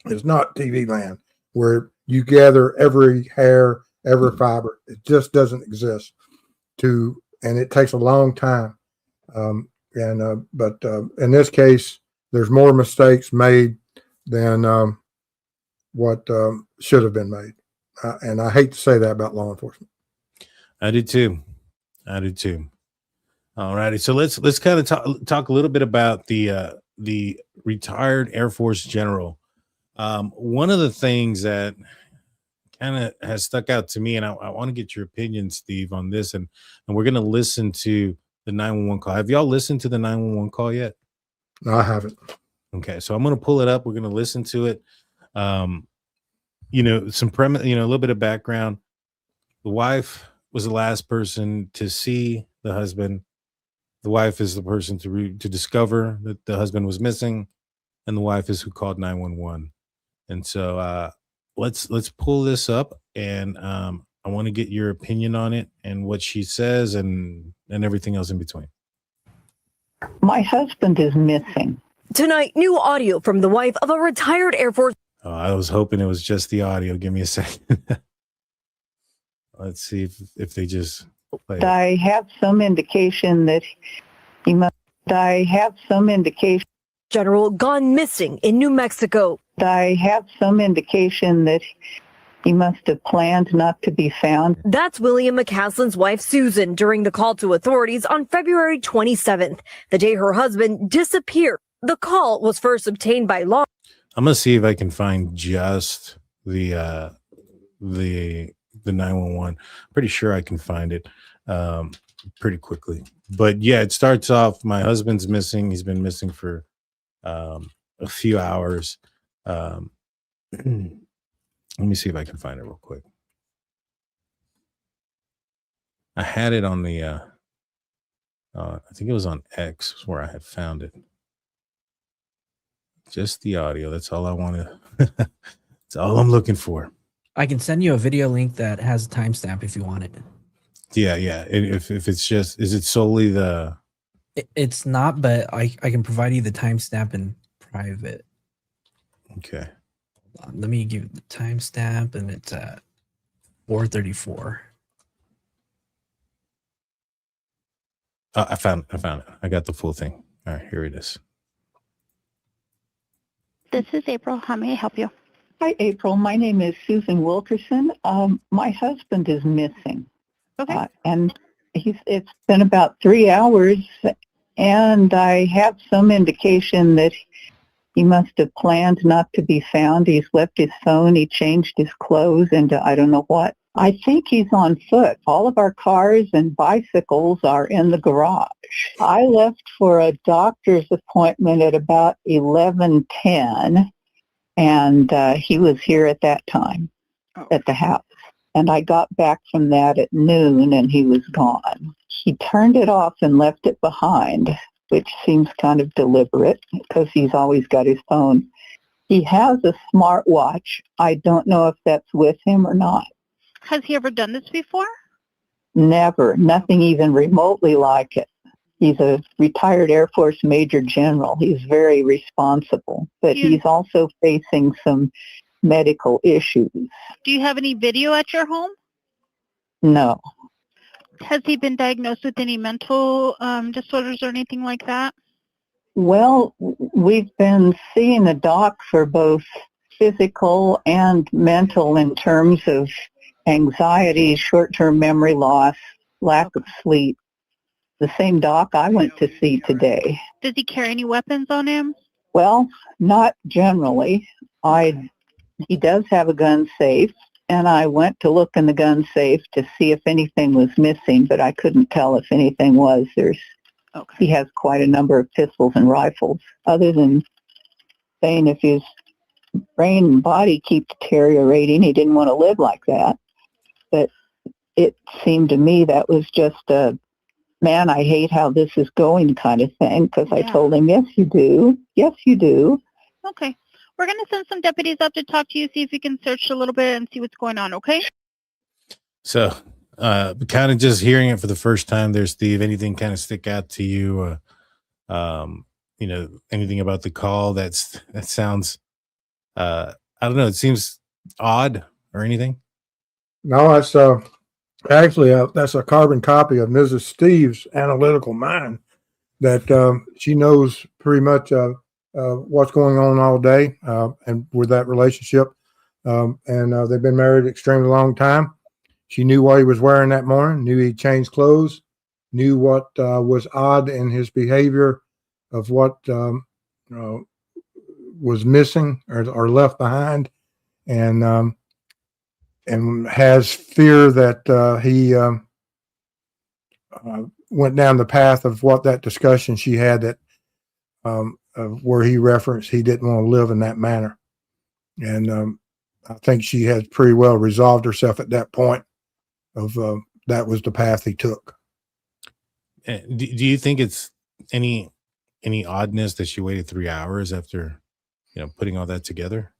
It's not TV land where you gather every hair, every fiber. It just doesn't exist. And it takes a long time. But in this case, there's more mistakes made than what should have been made. And I hate to say that about law enforcement.
I do too. All righty. So let's kind of talk a little bit about the retired Air Force general. One of the things that kind of has stuck out to me, and I want to get your opinion, Steve, on this, and we're going to listen to the 911 call. Have y'all listened to the 911 call yet?
No, I haven't.
Okay, so I'm going to pull it up. We're going to listen to it. Some premise, a little bit of background. The wife was the last person to see the husband. The wife is the person to discover that the husband was missing, and the wife is who called 911. And so let's pull this up, and I want to get your opinion on it and what she says and everything else in between.
My husband is missing.
Tonight, new audio from the wife of a retired Air Force.
Oh, I was hoping it was just the audio. Give me a second. Let's see if they just play it.
I have some indication that he must. I have some indication.
General gone missing in New Mexico.
I have some indication that he must have planned not to be found.
That's William McCaslin's wife, Susan, during the call to authorities on February 27th, the day her husband disappeared. The call was first obtained by law.
I'm gonna see if I can find just the 911. Pretty sure I can find it pretty quickly. But yeah, it starts off, my husband's missing. He's been missing for a few hours. Let me see if I can find it real quick. I had it on the I think it was on X where I had found it. Just the audio. That's all I want to. That's all I'm looking for.
I can send you a video link that has a timestamp if you want it.
Yeah. If it's just, is it solely the?
It's not, but I can provide you the timestamp in private.
Okay.
Hold on, let me give you the timestamp, and it's at 4:34.
I found it. I got the full thing. All right, here it is.
This is April. How may I help you?
Hi, April. My name is Susan Wilkerson. My husband is missing.
Okay.
And it's been about 3 hours, and I have some indication that he must have planned not to be found. He's left his phone. He changed his clothes into I don't know what. I think he's on foot. All of our cars and bicycles are in the garage. I left for a doctor's appointment at about 11:10, and he was here at that time at the house. And I got back from that at noon, and he was gone. He turned it off and left it behind, which seems kind of deliberate because he's always got his phone. He has a smartwatch. I don't know if that's with him or not.
Has he ever done this before?
Never. Nothing even remotely like it. He's a retired Air Force Major General. He's very responsible, but he's also facing some medical issues.
Do you have any video at your home?
No.
Has he been diagnosed with any mental disorders or anything like that?
Well, we've been seeing a doc for both physical and mental in terms of anxiety, short-term memory loss, lack of sleep. The same doc I went to see today.
Does he carry any weapons on him?
Well, not generally. He does have a gun safe, and I went to look in the gun safe to see if anything was missing, but I couldn't tell if anything was. He has quite a number of pistols and rifles. Other than saying if his brain and body keep deteriorating, he didn't want to live like that. But it seemed to me that was just a, man, I hate how this is going kind of thing, because I told him, yes, you do. Yes, you do.
Okay. We're going to send some deputies up to talk to you, see if we can search a little bit and see what's going on, okay?
So, kind of just hearing it for the first time there, Steve, anything kind of stick out to you? Anything about the call that sounds, I don't know, it seems odd or anything?
No, that's actually that's a carbon copy of Mrs. Steve's analytical mind that she knows pretty much what's going on all day and with that relationship. And they've been married an extremely long time. She knew what he was wearing that morning, knew he changed clothes, knew what was odd in his behavior of what was missing or left behind, and has fear that he went down the path of what that discussion she had that where he referenced he didn't want to live in that manner. And I think she has pretty well resolved herself at that point of that was the path he took.
Do you think it's any oddness that she waited 3 hours after, putting all that together?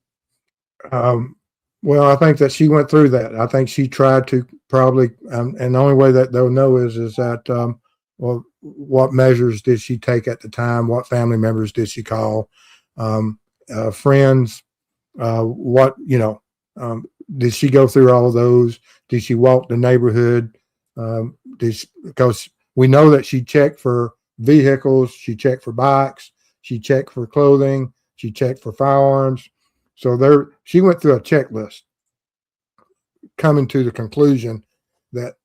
Well, I think that she went through that. I think she tried to probably, and the only way that they'll know is that, well, what measures did she take at the time? What family members did she call? Friends? Did she go through all of those? Did she walk the neighborhood? Because we know that she checked for vehicles, she checked for bikes, she checked for clothing, she checked for firearms. So she went through a checklist, coming to the conclusion that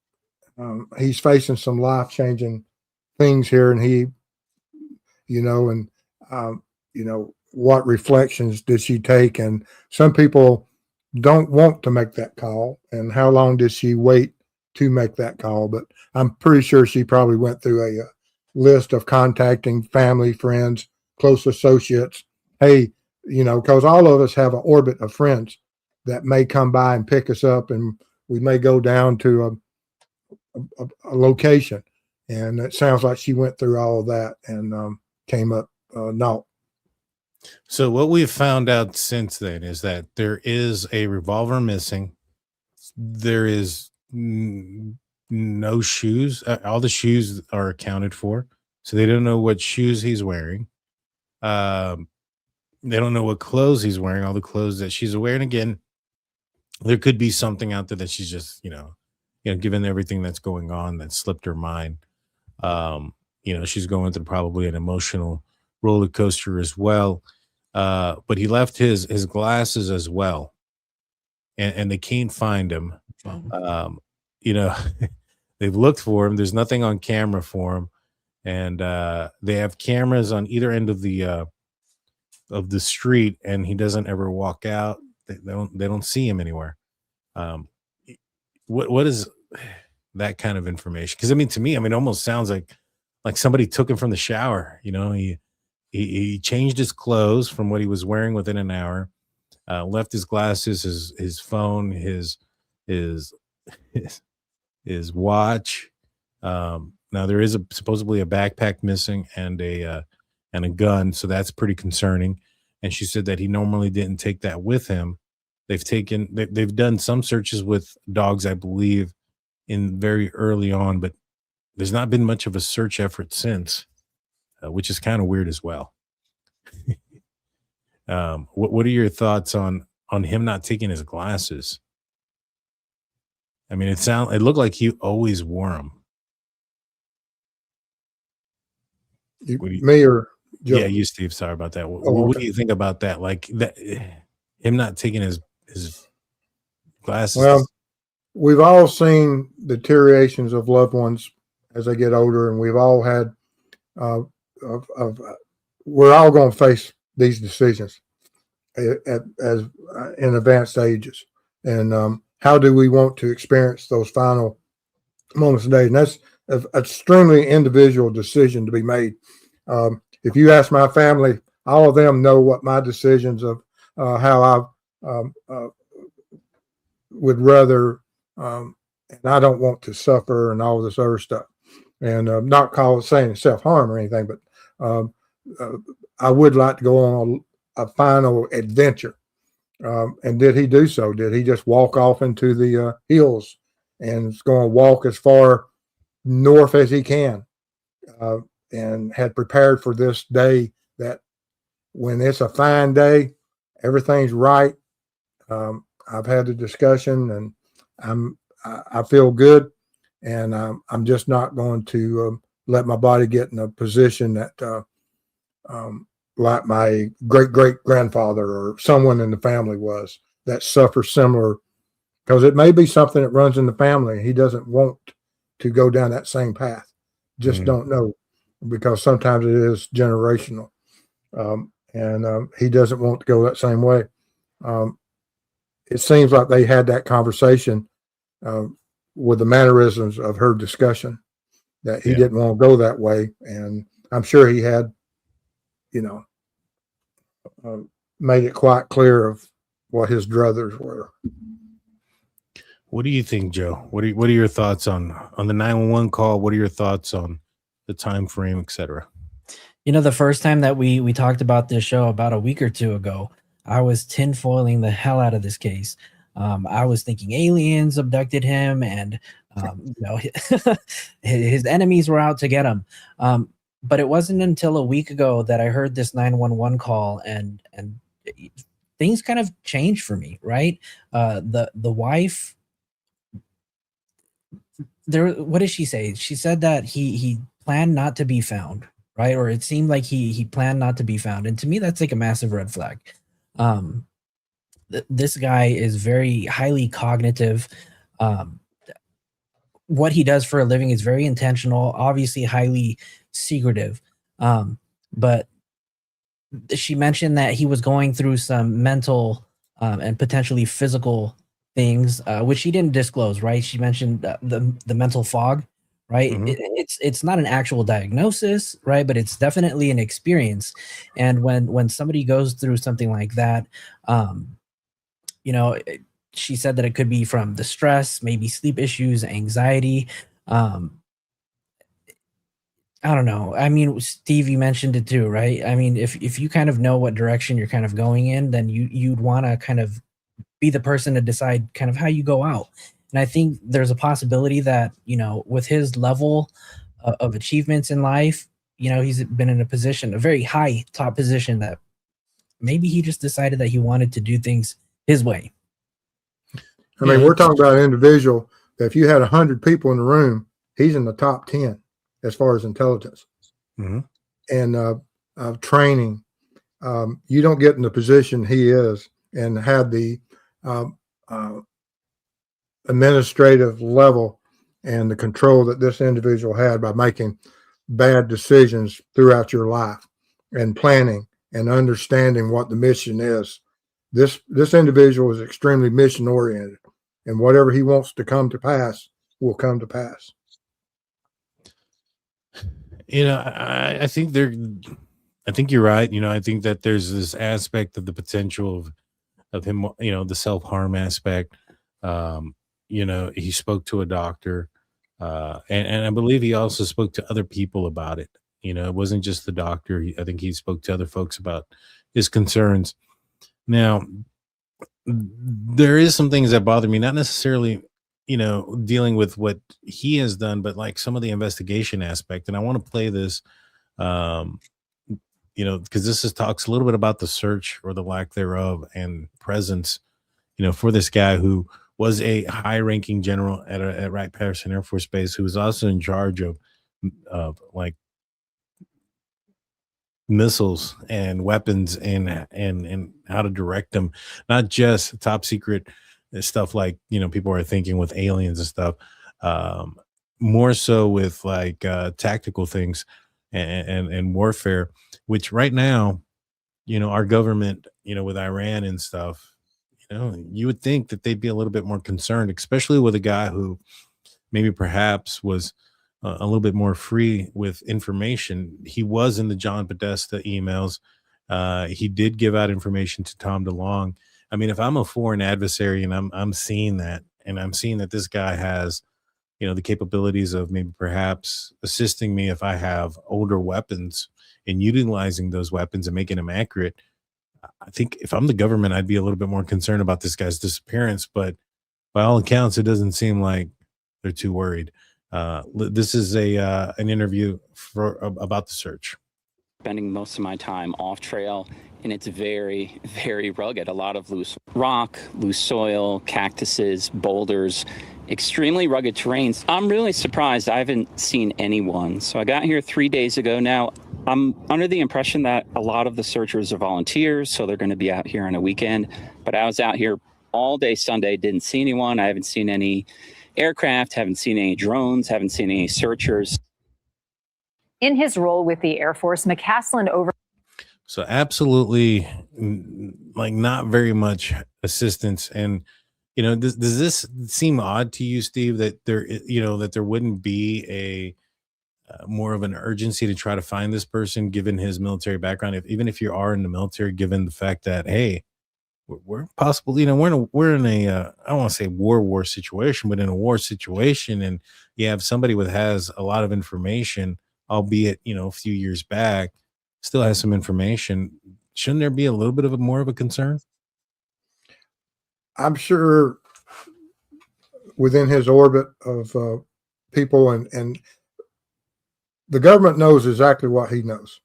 he's facing some life-changing things here, and he, what reflections did she take? And some people don't want to make that call, and how long did she wait to make that call? But I'm pretty sure she probably went through a list of contacting family, friends, close associates. Hey, because all of us have an orbit of friends that may come by and pick us up, and we may go down to a location. And it sounds like she went through all of that and came up naught.
So what we've found out since then is that there is a revolver missing. There is no shoes. All the shoes are accounted for, so they don't know what shoes he's wearing. Um, they don't know what clothes he's wearing. All the clothes that she's wearing. Again, there could be something out there that she's just, given everything that's going on, that slipped her mind. She's going through probably an emotional roller coaster as well. But he left his glasses as well, and they can't find him. Um, you know, they've looked for him. There's nothing on camera for him, and they have cameras on either end of the street, and he doesn't ever walk out. They don't see him anywhere. Um, what is that kind of information? Because I mean, to me, it almost sounds like somebody took him from the shower. He changed his clothes from what he was wearing within an hour. Left his glasses, his phone, his his watch. Now there is supposedly a backpack missing and a gun, so that's pretty concerning. And she said that he normally didn't take that with him. They've done some searches with dogs, I believe, in very early on, but there's not been much of a search effort since, which is kind of weird as well. What are your thoughts on him not taking his glasses? It looked like he always wore them.
Me or Joe?
Yeah, you, Steve. Sorry about that. What do you think about that? Like that, him not taking his glasses.
Well, we've all seen deteriorations of loved ones as they get older, and we've all had we're all going to face these decisions as in advanced ages, and how do we want to experience those final moments of day? And that's an extremely individual decision to be made. If you ask my family, all of them know what my decisions of how I would rather, and I don't want to suffer and all this other stuff, and not saying self-harm or anything, but I would like to go on a final adventure. And did he do so? Did he just walk off into the hills and is going to walk as far north as he can, and had prepared for this day, that when it's a fine day, everything's right. I've had the discussion, and I feel good, and I'm just not going to let my body get in a position that like my great grandfather or someone in the family was, that suffers similar, because it may be something that runs in the family. He doesn't want to go down that same path. Just don't know, because sometimes it is generational, and he doesn't want to go that same way. It seems like they had that conversation with the mannerisms of her discussion, that he didn't want to go that way, and I'm sure he had, made it quite clear of what his druthers were.
What do you think, Joe? What are your thoughts on the 911 call? What are your thoughts on the time frame, etc.?
The first time that we talked about this show about a week or two ago, I was tinfoiling the hell out of this case. I was thinking aliens abducted him, and his enemies were out to get him. But it wasn't until a week ago that I heard this 911 call, and things kind of changed for me. Right, the wife. What did she say? She said that he planned not to be found, right? Or it seemed like he planned not to be found. And to me, that's like a massive red flag. This guy is very highly cognitive. What he does for a living is very intentional, obviously highly secretive. But she mentioned that he was going through some mental and potentially physical things, which she didn't disclose, right? She mentioned the mental fog, right?
Mm-hmm.
It's not an actual diagnosis, right? But it's definitely an experience. And when somebody goes through something like that, she said that it could be from the stress, maybe sleep issues, anxiety. I don't know. I mean, Steve, you mentioned it too, right? I mean, if you kind of know what direction you're kind of going in, then you'd want to kind of be the person to decide kind of how you go out. And I think there's a possibility that, with his level of achievements in life, he's been in a position, a very high top position, that maybe he just decided that he wanted to do things his way.
I mean, we're talking about an individual that if you had 100 people in the room, he's in the top 10 as far as intelligence and training. You don't get in the position he is and have the administrative level and the control that this individual had by making bad decisions throughout your life and planning and understanding what the mission is. This individual is extremely mission oriented, and whatever he wants to come to pass will come to pass.
I think you're right. I think that there's this aspect of the potential of him, the self-harm aspect. He spoke to a doctor, and I believe he also spoke to other people about it. It wasn't just the doctor. I think he spoke to other folks about his concerns. Now, there is some things that bother me, not necessarily, dealing with what he has done, but like some of the investigation aspect. And I want to play this, because this talks a little bit about the search or the lack thereof and presence, for this guy who was a high-ranking general at Wright-Patterson Air Force Base, who was also in charge of like missiles and weapons and how to direct them, not just top secret stuff like people are thinking with aliens and stuff, more so with like tactical things and warfare, which right now, our government, with Iran and stuff, you would think that they'd be a little bit more concerned, especially with a guy who maybe perhaps was a little bit more free with information. He was in the John Podesta emails. He did give out information to Tom DeLonge. I mean, if I'm a foreign adversary and I'm seeing that, and I'm seeing that this guy has, the capabilities of maybe perhaps assisting me if I have older weapons and utilizing those weapons and making them accurate, I think if I'm the government, I'd be a little bit more concerned about this guy's disappearance. But by all accounts, it doesn't seem like they're too worried. This is an interview about the search.
Spending most of my time off trail, and it's very, very rugged. A lot of loose rock, loose soil, cactuses, boulders, extremely rugged terrains. I'm really surprised I haven't seen anyone. So I got here 3 days ago now. I'm under the impression that a lot of the searchers are volunteers, so they're going to be out here on a weekend. But I was out here all day Sunday, didn't see anyone. I haven't seen any aircraft, haven't seen any drones, haven't seen any searchers.
In his role with the Air Force, McCastlin over.
So absolutely, like not very much assistance. And, does this seem odd to you, Steve, that there wouldn't be a more of an urgency to try to find this person, given his military background, even if you are in the military, given the fact that, hey, we're possible, we're in a I don't want to say war situation, but in a war situation, and you have somebody has a lot of information, albeit a few years back, still has some information. Shouldn't there be a little bit of more of a concern?
I'm sure within his orbit of people, and the government knows exactly what he knows.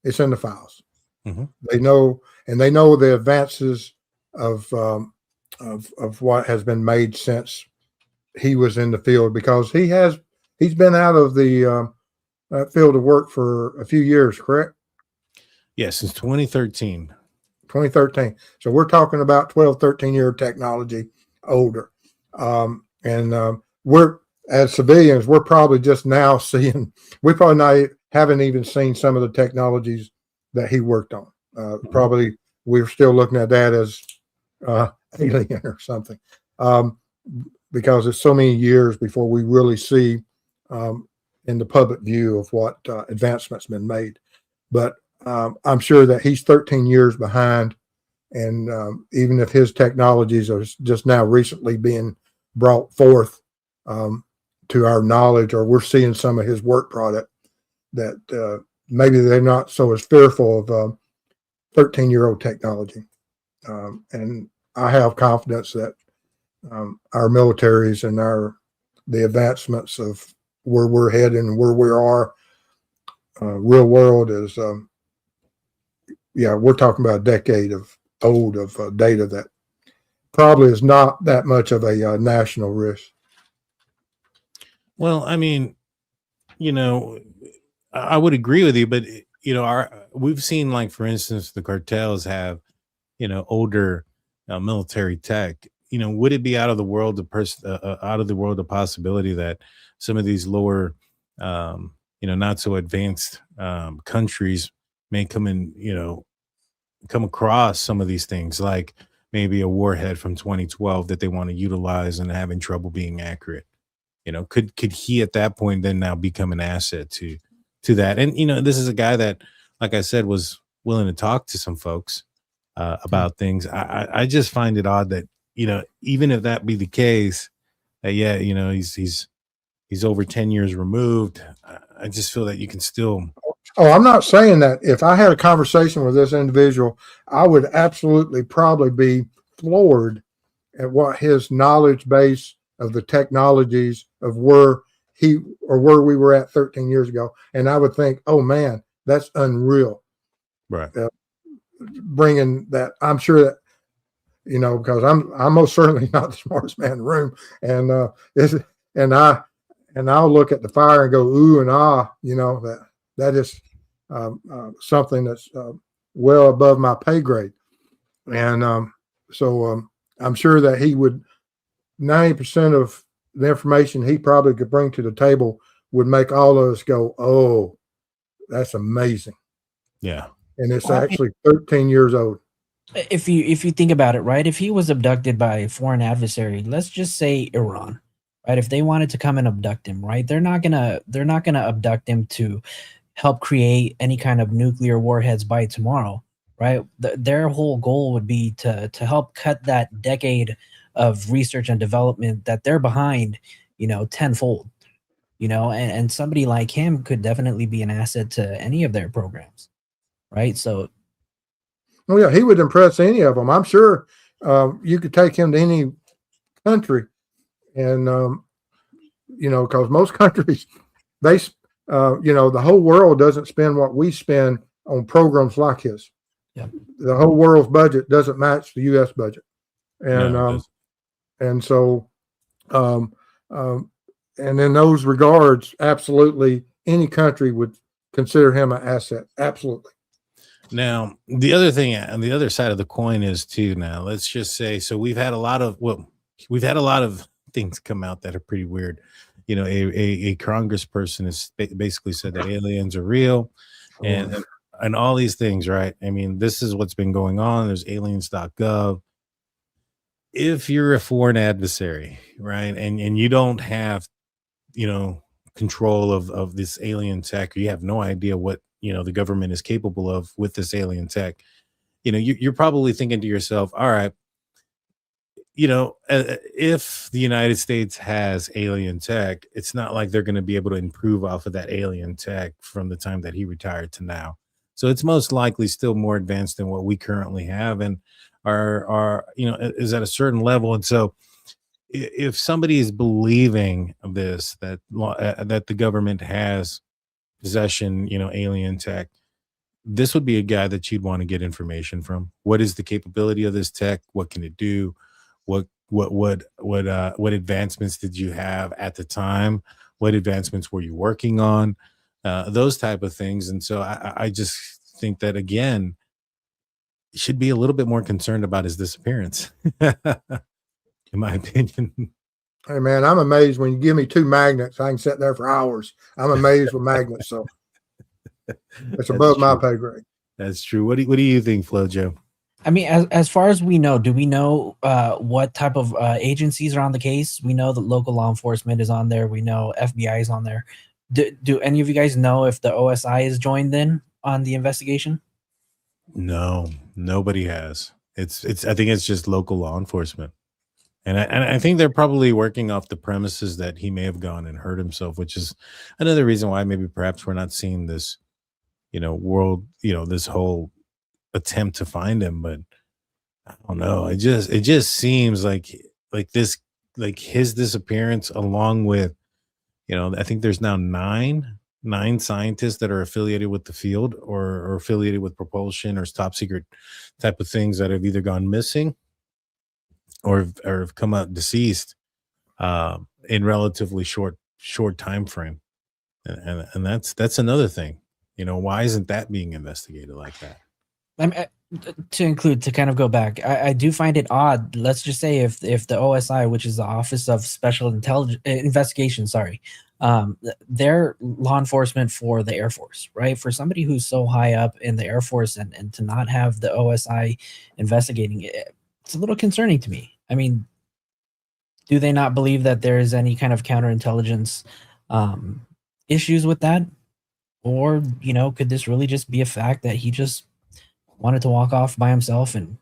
It's in the files. They know, and they know the advances of what has been made since he was in the field, because he's been out of the field of work for a few years, correct?
Yes, since 2013.
2013. So we're talking about 12, 13-year technology older. We're, as civilians, we're probably just now seeing, we probably haven't even seen some of the technologies that he worked on. Probably we're still looking at that as alien or something, because it's so many years before we really see in the public view of what advancements been made. But I'm sure that he's 13 years behind, and even if his technologies are just now recently being brought forth to our knowledge, or we're seeing some of his work product, that maybe they're not so as fearful of 13-year-old technology. And I have confidence that our militaries and the advancements of where we're heading and where we are, real world is, we're talking about a decade of data that probably is not that much of a national risk.
Well, I mean, I would agree with you, but we've seen, like, for instance, the cartels have, older military tech. Would it be out of the world the possibility that some of these lower, not so advanced countries may come across some of these things, like maybe a warhead from 2012 that they want to utilize and having trouble being accurate? Could he at that point then now become an asset to that? And this is a guy that, like I said, was willing to talk to some folks about things. I just find it odd that even if that be the case, he's over 10 years removed. I just feel that you can still.
Oh, I'm not saying that. If I had a conversation with this individual, I would absolutely probably be floored at what his knowledge base of the technologies of where we were at 13 years ago. And I would think, oh man, that's unreal.
Right.
Bringing that, I'm sure that, because I'm most certainly not the smartest man in the room. And I'll look at the fire and go, ooh and ah, that is something that's well above my pay grade. And so I'm sure that he would, 90% of the information he probably could bring to the table would make all of us go, oh, that's amazing.
Yeah.
And it's actually 13 years old.
If you think about it, right? If he was abducted by a foreign adversary, let's just say Iran, right? If they wanted to come and abduct him, right? They're not gonna abduct him to help create any kind of nuclear warheads by tomorrow, right? Their whole goal would be to help cut that decade of research and development that they're behind, tenfold, and somebody like him could definitely be an asset to any of their programs, right? So,
oh yeah, he would impress any of them. I'm sure you could take him to any country, and because most countries, they, the whole world doesn't spend what we spend on programs like his.
Yep.
The whole world's budget doesn't match the U.S. budget, and
No,
and so, and in those regards, absolutely any country would consider him an asset. Absolutely.
Now, the other thing on the other side of the coin is too, now let's just say, so we've had a lot of things come out that are pretty weird. A congressperson has basically said that aliens are real and all these things, right? I mean, this is what's been going on. There's aliens.gov. If you're a foreign adversary, right, and you don't have, control of this alien tech, or you have no idea what, the government is capable of with this alien tech, you're probably thinking to yourself, all right, if the United States has alien tech, it's not like they're going to be able to improve off of that alien tech from the time that he retired to now. So it's most likely still more advanced than what we currently have, and are is at a certain level. And so if somebody is believing this, that the government has possession, alien tech, this would be a guy that you'd want to get information from. What is the capability of this tech? What can it do? What advancements did you have at the time? What advancements were you working on? Those type of things. And so I just think that, again, you should be a little bit more concerned about his disappearance, in my opinion.
Hey man, I'm amazed when you give me two magnets, I can sit there for hours. I'm amazed with magnets. So it's above my pay grade.
That's true. What do you think, Flojo?
I mean, as far as we know, do we know what type of agencies are on the case? We know that local law enforcement is on there. We know FBI is on there. Do any of you guys know if the OSI is joined in on the investigation?
No, nobody has. It's I think it's just local law enforcement. And I think they're probably working off the premises that he may have gone and hurt himself, which is another reason why maybe perhaps we're not seeing this, this whole attempt to find him. But I don't know. It just seems like this like his disappearance along with, I think there's now nine scientists that are affiliated with the field or affiliated with propulsion or top secret type of things that have either gone missing or have come out deceased in relatively short time frame. And that's another thing. Why isn't that being investigated like that?
To kind of go back, I do find it odd. Let's just say if the OSI, which is the Office of Special Intelligence Investigation, they're law enforcement for the Air Force, right? For somebody who's so high up in the Air Force and to not have the OSI investigating it, it's a little concerning to me. I mean, do they not believe that there is any kind of counterintelligence issues with that? Or, could this really just be a fact that he just wanted to walk off by himself? And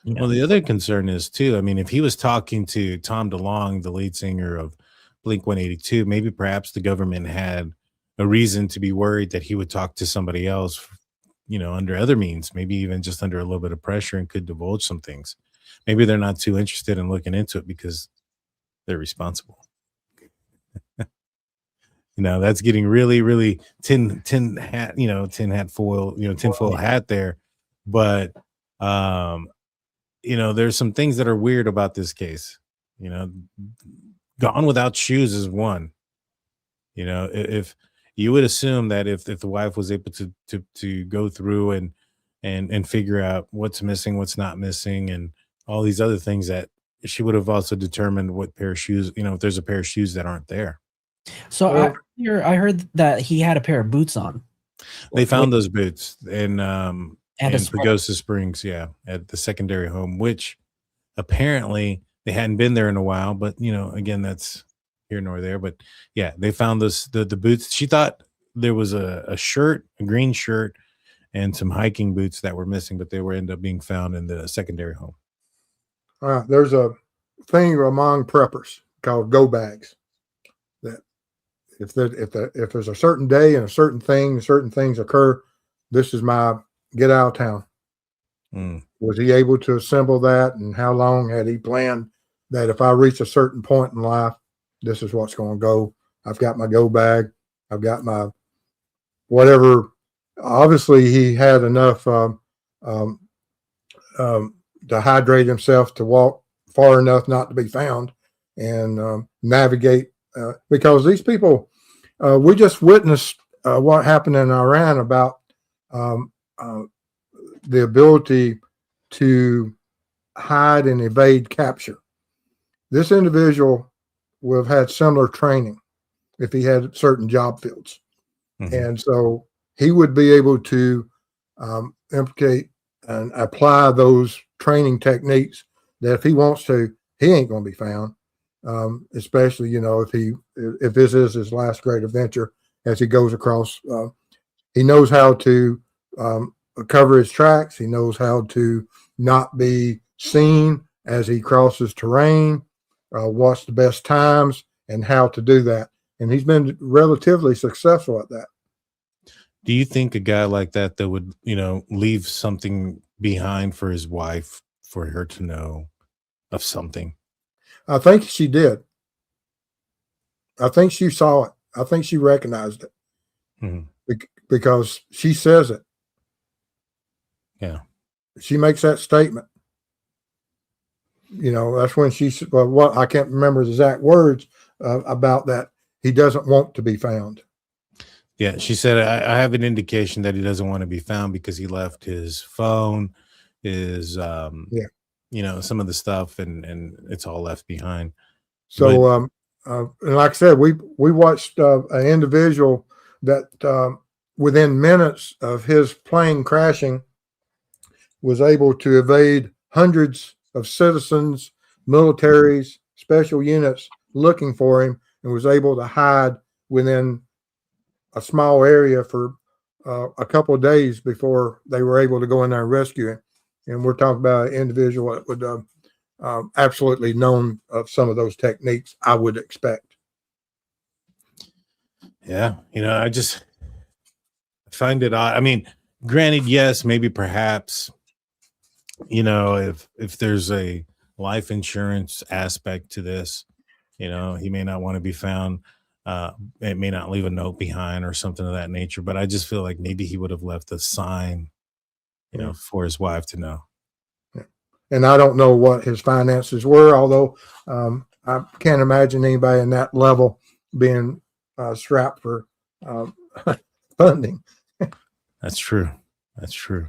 Well, the other concern is too, I mean, if he was talking to Tom DeLonge, the lead singer of Blink 182, maybe perhaps the government had a reason to be worried that he would talk to somebody else, under other means, maybe even just under a little bit of pressure and could divulge some things. Maybe they're not too interested in looking into it because they're responsible. That's getting really, really tin hat, tinfoil hat there. But there's some things that are weird about this case. Gone without shoes is one. If you would assume that if the wife was able to go through and figure out what's missing, what's not missing, and all these other things, that she would have also determined what pair of shoes, if there's a pair of shoes that aren't there.
So I heard that he had a pair of boots on.
They found those boots in
And
Pagosa Springs, at the secondary home, which apparently they hadn't been there in a while. But again, that's here nor there. But yeah, they found the boots. She thought there was a shirt, a green shirt, and some hiking boots that were missing, but they were end up being found in the secondary home.
There's a thing among preppers called go bags. That if there's a certain day and certain things occur, this is my get out of town. Was he able to assemble that, and how long had he planned that if I reach a certain point in life, this is what's going to go? I've got my go bag. I've got my whatever. Obviously, he had enough to hydrate himself to walk far enough not to be found and navigate. Because these people, we just witnessed what happened in Iran about the ability to hide and evade capture. This individual would have had similar training if he had certain job fields. Mm-hmm. And so he would be able to implicate and apply those training techniques that if he wants to, he ain't going to be found. Especially, if this is his last great adventure as he goes across, he knows how to cover his tracks. He knows how to not be seen as he crosses terrain, what's the best times and how to do that. And he's been relatively successful at that.
Do you think a guy like that would, leave something behind for his wife, for her to know of something?
I think she did. I think she saw it. I think she recognized it. Mm-hmm. Because she says it.
Yeah.
She makes that statement. That's when what I can't remember the exact words about that. He doesn't want to be found.
Yeah, she said, I have an indication that he doesn't want to be found because he left his phone, his, some of the stuff, and it's all left behind.
So, and like I said, we watched an individual that within minutes of his plane crashing was able to evade hundreds of citizens, militaries, special units looking for him, and was able to hide within a small area for a couple of days before they were able to go in there and rescue him. And we're talking about an individual that would absolutely known of some of those techniques, I would expect.
Yeah, I just find it odd. I mean, granted, yes, maybe perhaps, if there's a life insurance aspect to this, he may not want to be found. It may not leave a note behind or something of that nature. But I just feel like maybe he would have left a sign, for his wife to know.
Yeah. And I don't know what his finances were, although I can't imagine anybody in that level being strapped for funding.
That's true. That's true.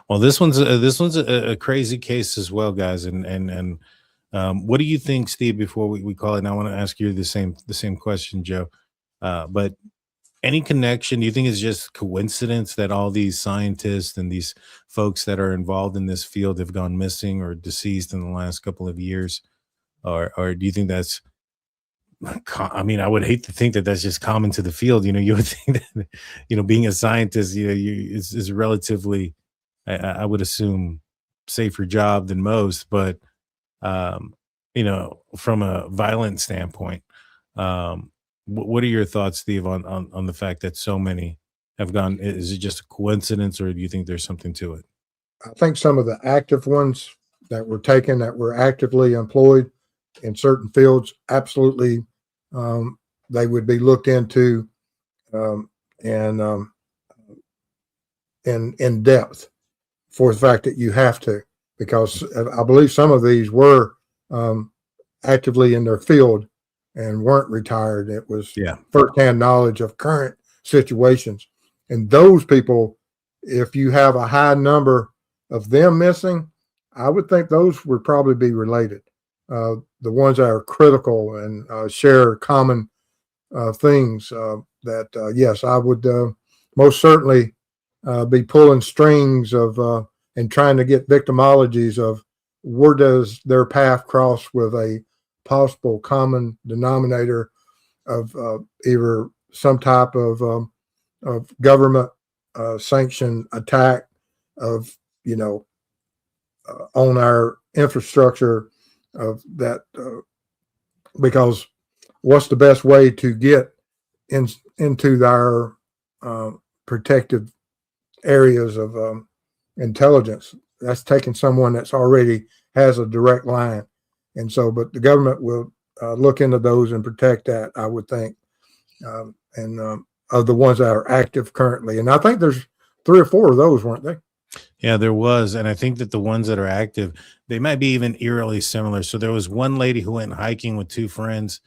Well, this one's a crazy case as well, guys. And what do you think, Steve? Before we call it, and I want to ask you the same question, Joe. But any connection? Do you think it's just coincidence that all these scientists and these folks that are involved in this field have gone missing or deceased in the last couple of years, or do you think that's? I mean, I would hate to think that that's just common to the field. You would think that, being a scientist, is relatively, I would assume, safer job than most. But, from a violent standpoint, what are your thoughts, Steve, on the fact that so many have gone? Is it just a coincidence, or do you think there's something to it?
I think some of the active ones that were taken, that were actively employed in certain fields, absolutely, they would be looked into and in depth for the fact that you have to, because I believe some of these were actively in their field and weren't retired. It was firsthand knowledge of current situations. And those people, if you have a high number of them missing, I would think those would probably be related. The ones that are critical and share common things that, yes, I would most certainly be pulling strings of and trying to get victimologies of where does their path cross with a possible common denominator of either some type of government sanctioned attack of, on our infrastructure of that, because what's the best way to get into our protective areas of intelligence? That's taking someone that's already has a direct line. And so, but the government will look into those and protect that, I would think, and of the ones that are active currently. And I think there's 3 or 4 of those, weren't they?
Yeah, there was. And I think that the ones that are active, they might be even eerily similar. So there was one lady who went hiking with 2 friends.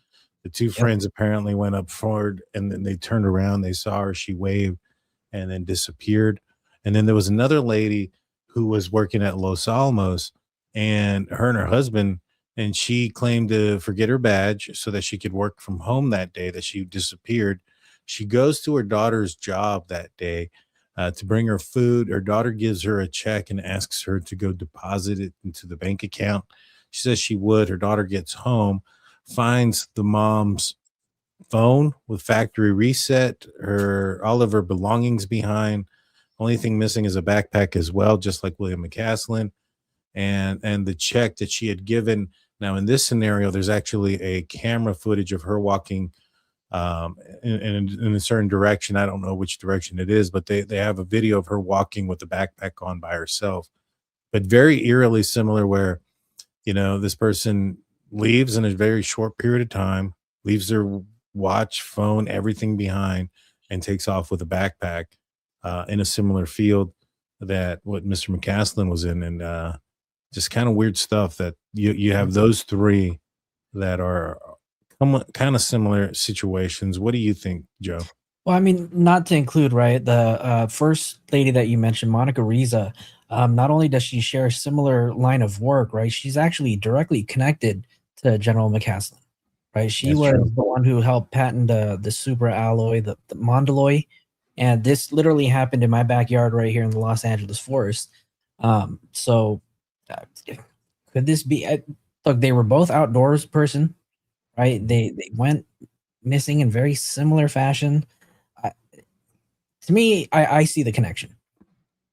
The 2 friends apparently went up forward, and then they turned around. They saw her. She waved and then disappeared. And then there was another lady who was working at Los Alamos, and her husband, and she claimed to forget her badge so that she could work from home that day, that she disappeared. She goes to her daughter's job that day to bring her food. Her daughter gives her a check and asks her to go deposit it into the bank account. She says she would. Her daughter gets home, finds the mom's phone with factory reset, all of her belongings behind. Only thing missing is a backpack as well, just like William McCastlin, and the check that she had given. Now, in this scenario, there's actually a camera footage of her walking in a certain direction. I don't know which direction it is, but they have a video of her walking with the backpack on by herself, but very eerily similar, where, this person leaves in a very short period of time, leaves their watch, phone, everything behind, and takes off with a backpack in a similar field that what Mr. McCastlin was in. And just kind of weird stuff that you have those 3 that are kind of similar situations. What do you think, Joe?
Well, I mean, not to include, right, the first lady that you mentioned, Monica Riza, not only does she share a similar line of work, right, she's actually directly connected to General McCastlin, right? She was the one who helped patent the super alloy, the Mondaloy, and this literally happened in my backyard right here in the Los Angeles forest. So could this be? Look, they were both outdoors person, right? They went missing in very similar fashion. To me, I see the connection,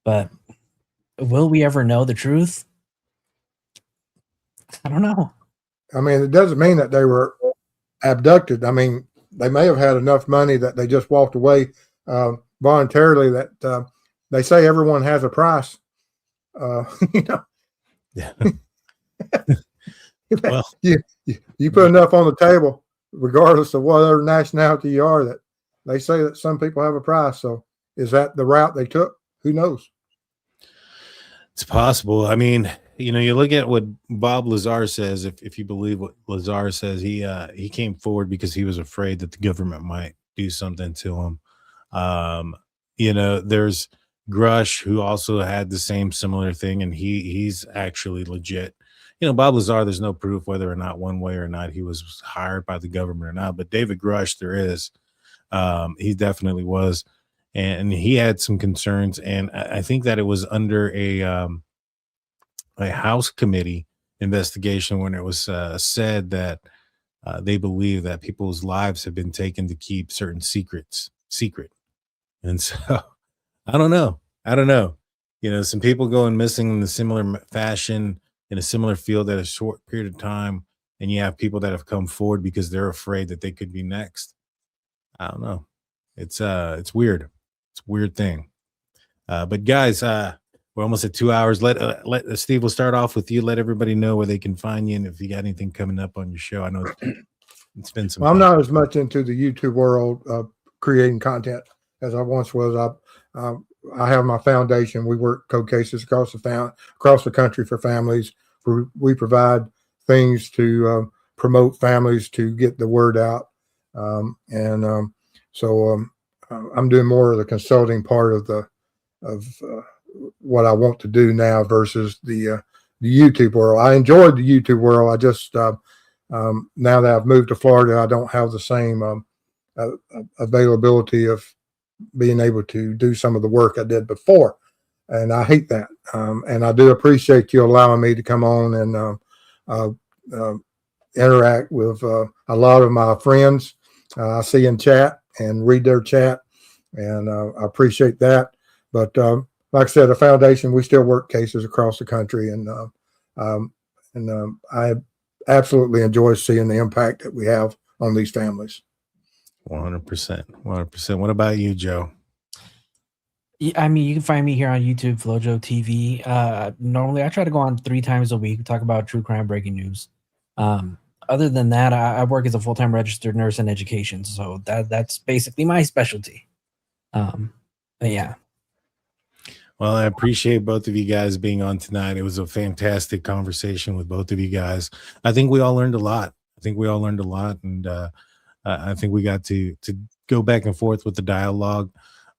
but will we ever know the truth? I don't know.
I mean, it doesn't mean that they were abducted. I mean, they may have had enough money that they just walked away voluntarily. That they say everyone has a price. You know,
Yeah. Well,
you put enough on the table, regardless of what other nationality you are, that they say that some people have a price. So is that the route they took? Who knows?
it's possible. I mean, you know, you look at what Bob Lazar says. If you believe what Lazar says, he came forward because he was afraid that the government might do something to him. You know, there's Grush, who also had the same similar thing, and he's actually legit. You know, Bob Lazar, there's no proof whether or not one way or not he was hired by the government or not. But David Grush, there is. He definitely was, and he had some concerns, and I think that it was under a House committee investigation when it was said that they believe that people's lives have been taken to keep certain secrets secret. And so I don't know. I don't know. You know, some people going missing in a similar fashion in a similar field at a short period of time, and you have people that have come forward because they're afraid that they could be next. I don't know. It's weird. It's a weird thing. But guys, we're almost at 2 hours. Let Steve, we'll start off with you. Let everybody know where they can find you, and if you got anything coming up on your show. I know it's been some.
Well, I'm not as much into the YouTube world creating content as I once was. I have my foundation. We work code cases across the country for families. We provide things to promote families to get the word out, so I'm doing more of the consulting part of what I want to do now versus the YouTube world. I enjoyed the YouTube world. I just now that I've moved to Florida, I don't have the same availability of being able to do some of the work I did before, and I hate that. And I do appreciate you allowing me to come on and interact with a lot of my friends. I see in chat and read their chat, and I appreciate that. But like I said, the foundation, we still work cases across the country, and I absolutely enjoy seeing the impact that we have on these families.
100%. 100%. What about you, Joe?
I mean, you can find me here on YouTube, Flojo TV. Normally, I try to go on 3 times a week, talk about true crime breaking news. Other than that, I work as a full-time registered nurse in education, so that's basically my specialty. But yeah.
Well, I appreciate both of you guys being on tonight. It was a fantastic conversation with both of you guys. I think we all learned a lot. And I think we got to go back and forth with the dialogue.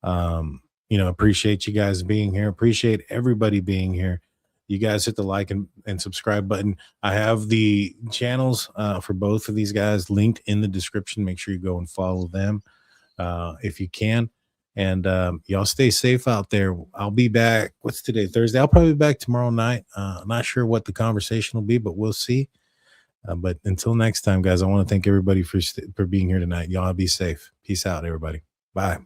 You know, appreciate you guys being here. Appreciate everybody being here. You guys hit the like and subscribe button. I have the channels for both of these guys linked in the description. Make sure you go and follow them if you can. And y'all stay safe out there. I'll be back. What's today? Thursday. I'll probably be back tomorrow night. I'm not sure what the conversation will be, but we'll see. But until next time, guys, I want to thank everybody for being here tonight. Y'all be safe. Peace out, everybody. Bye.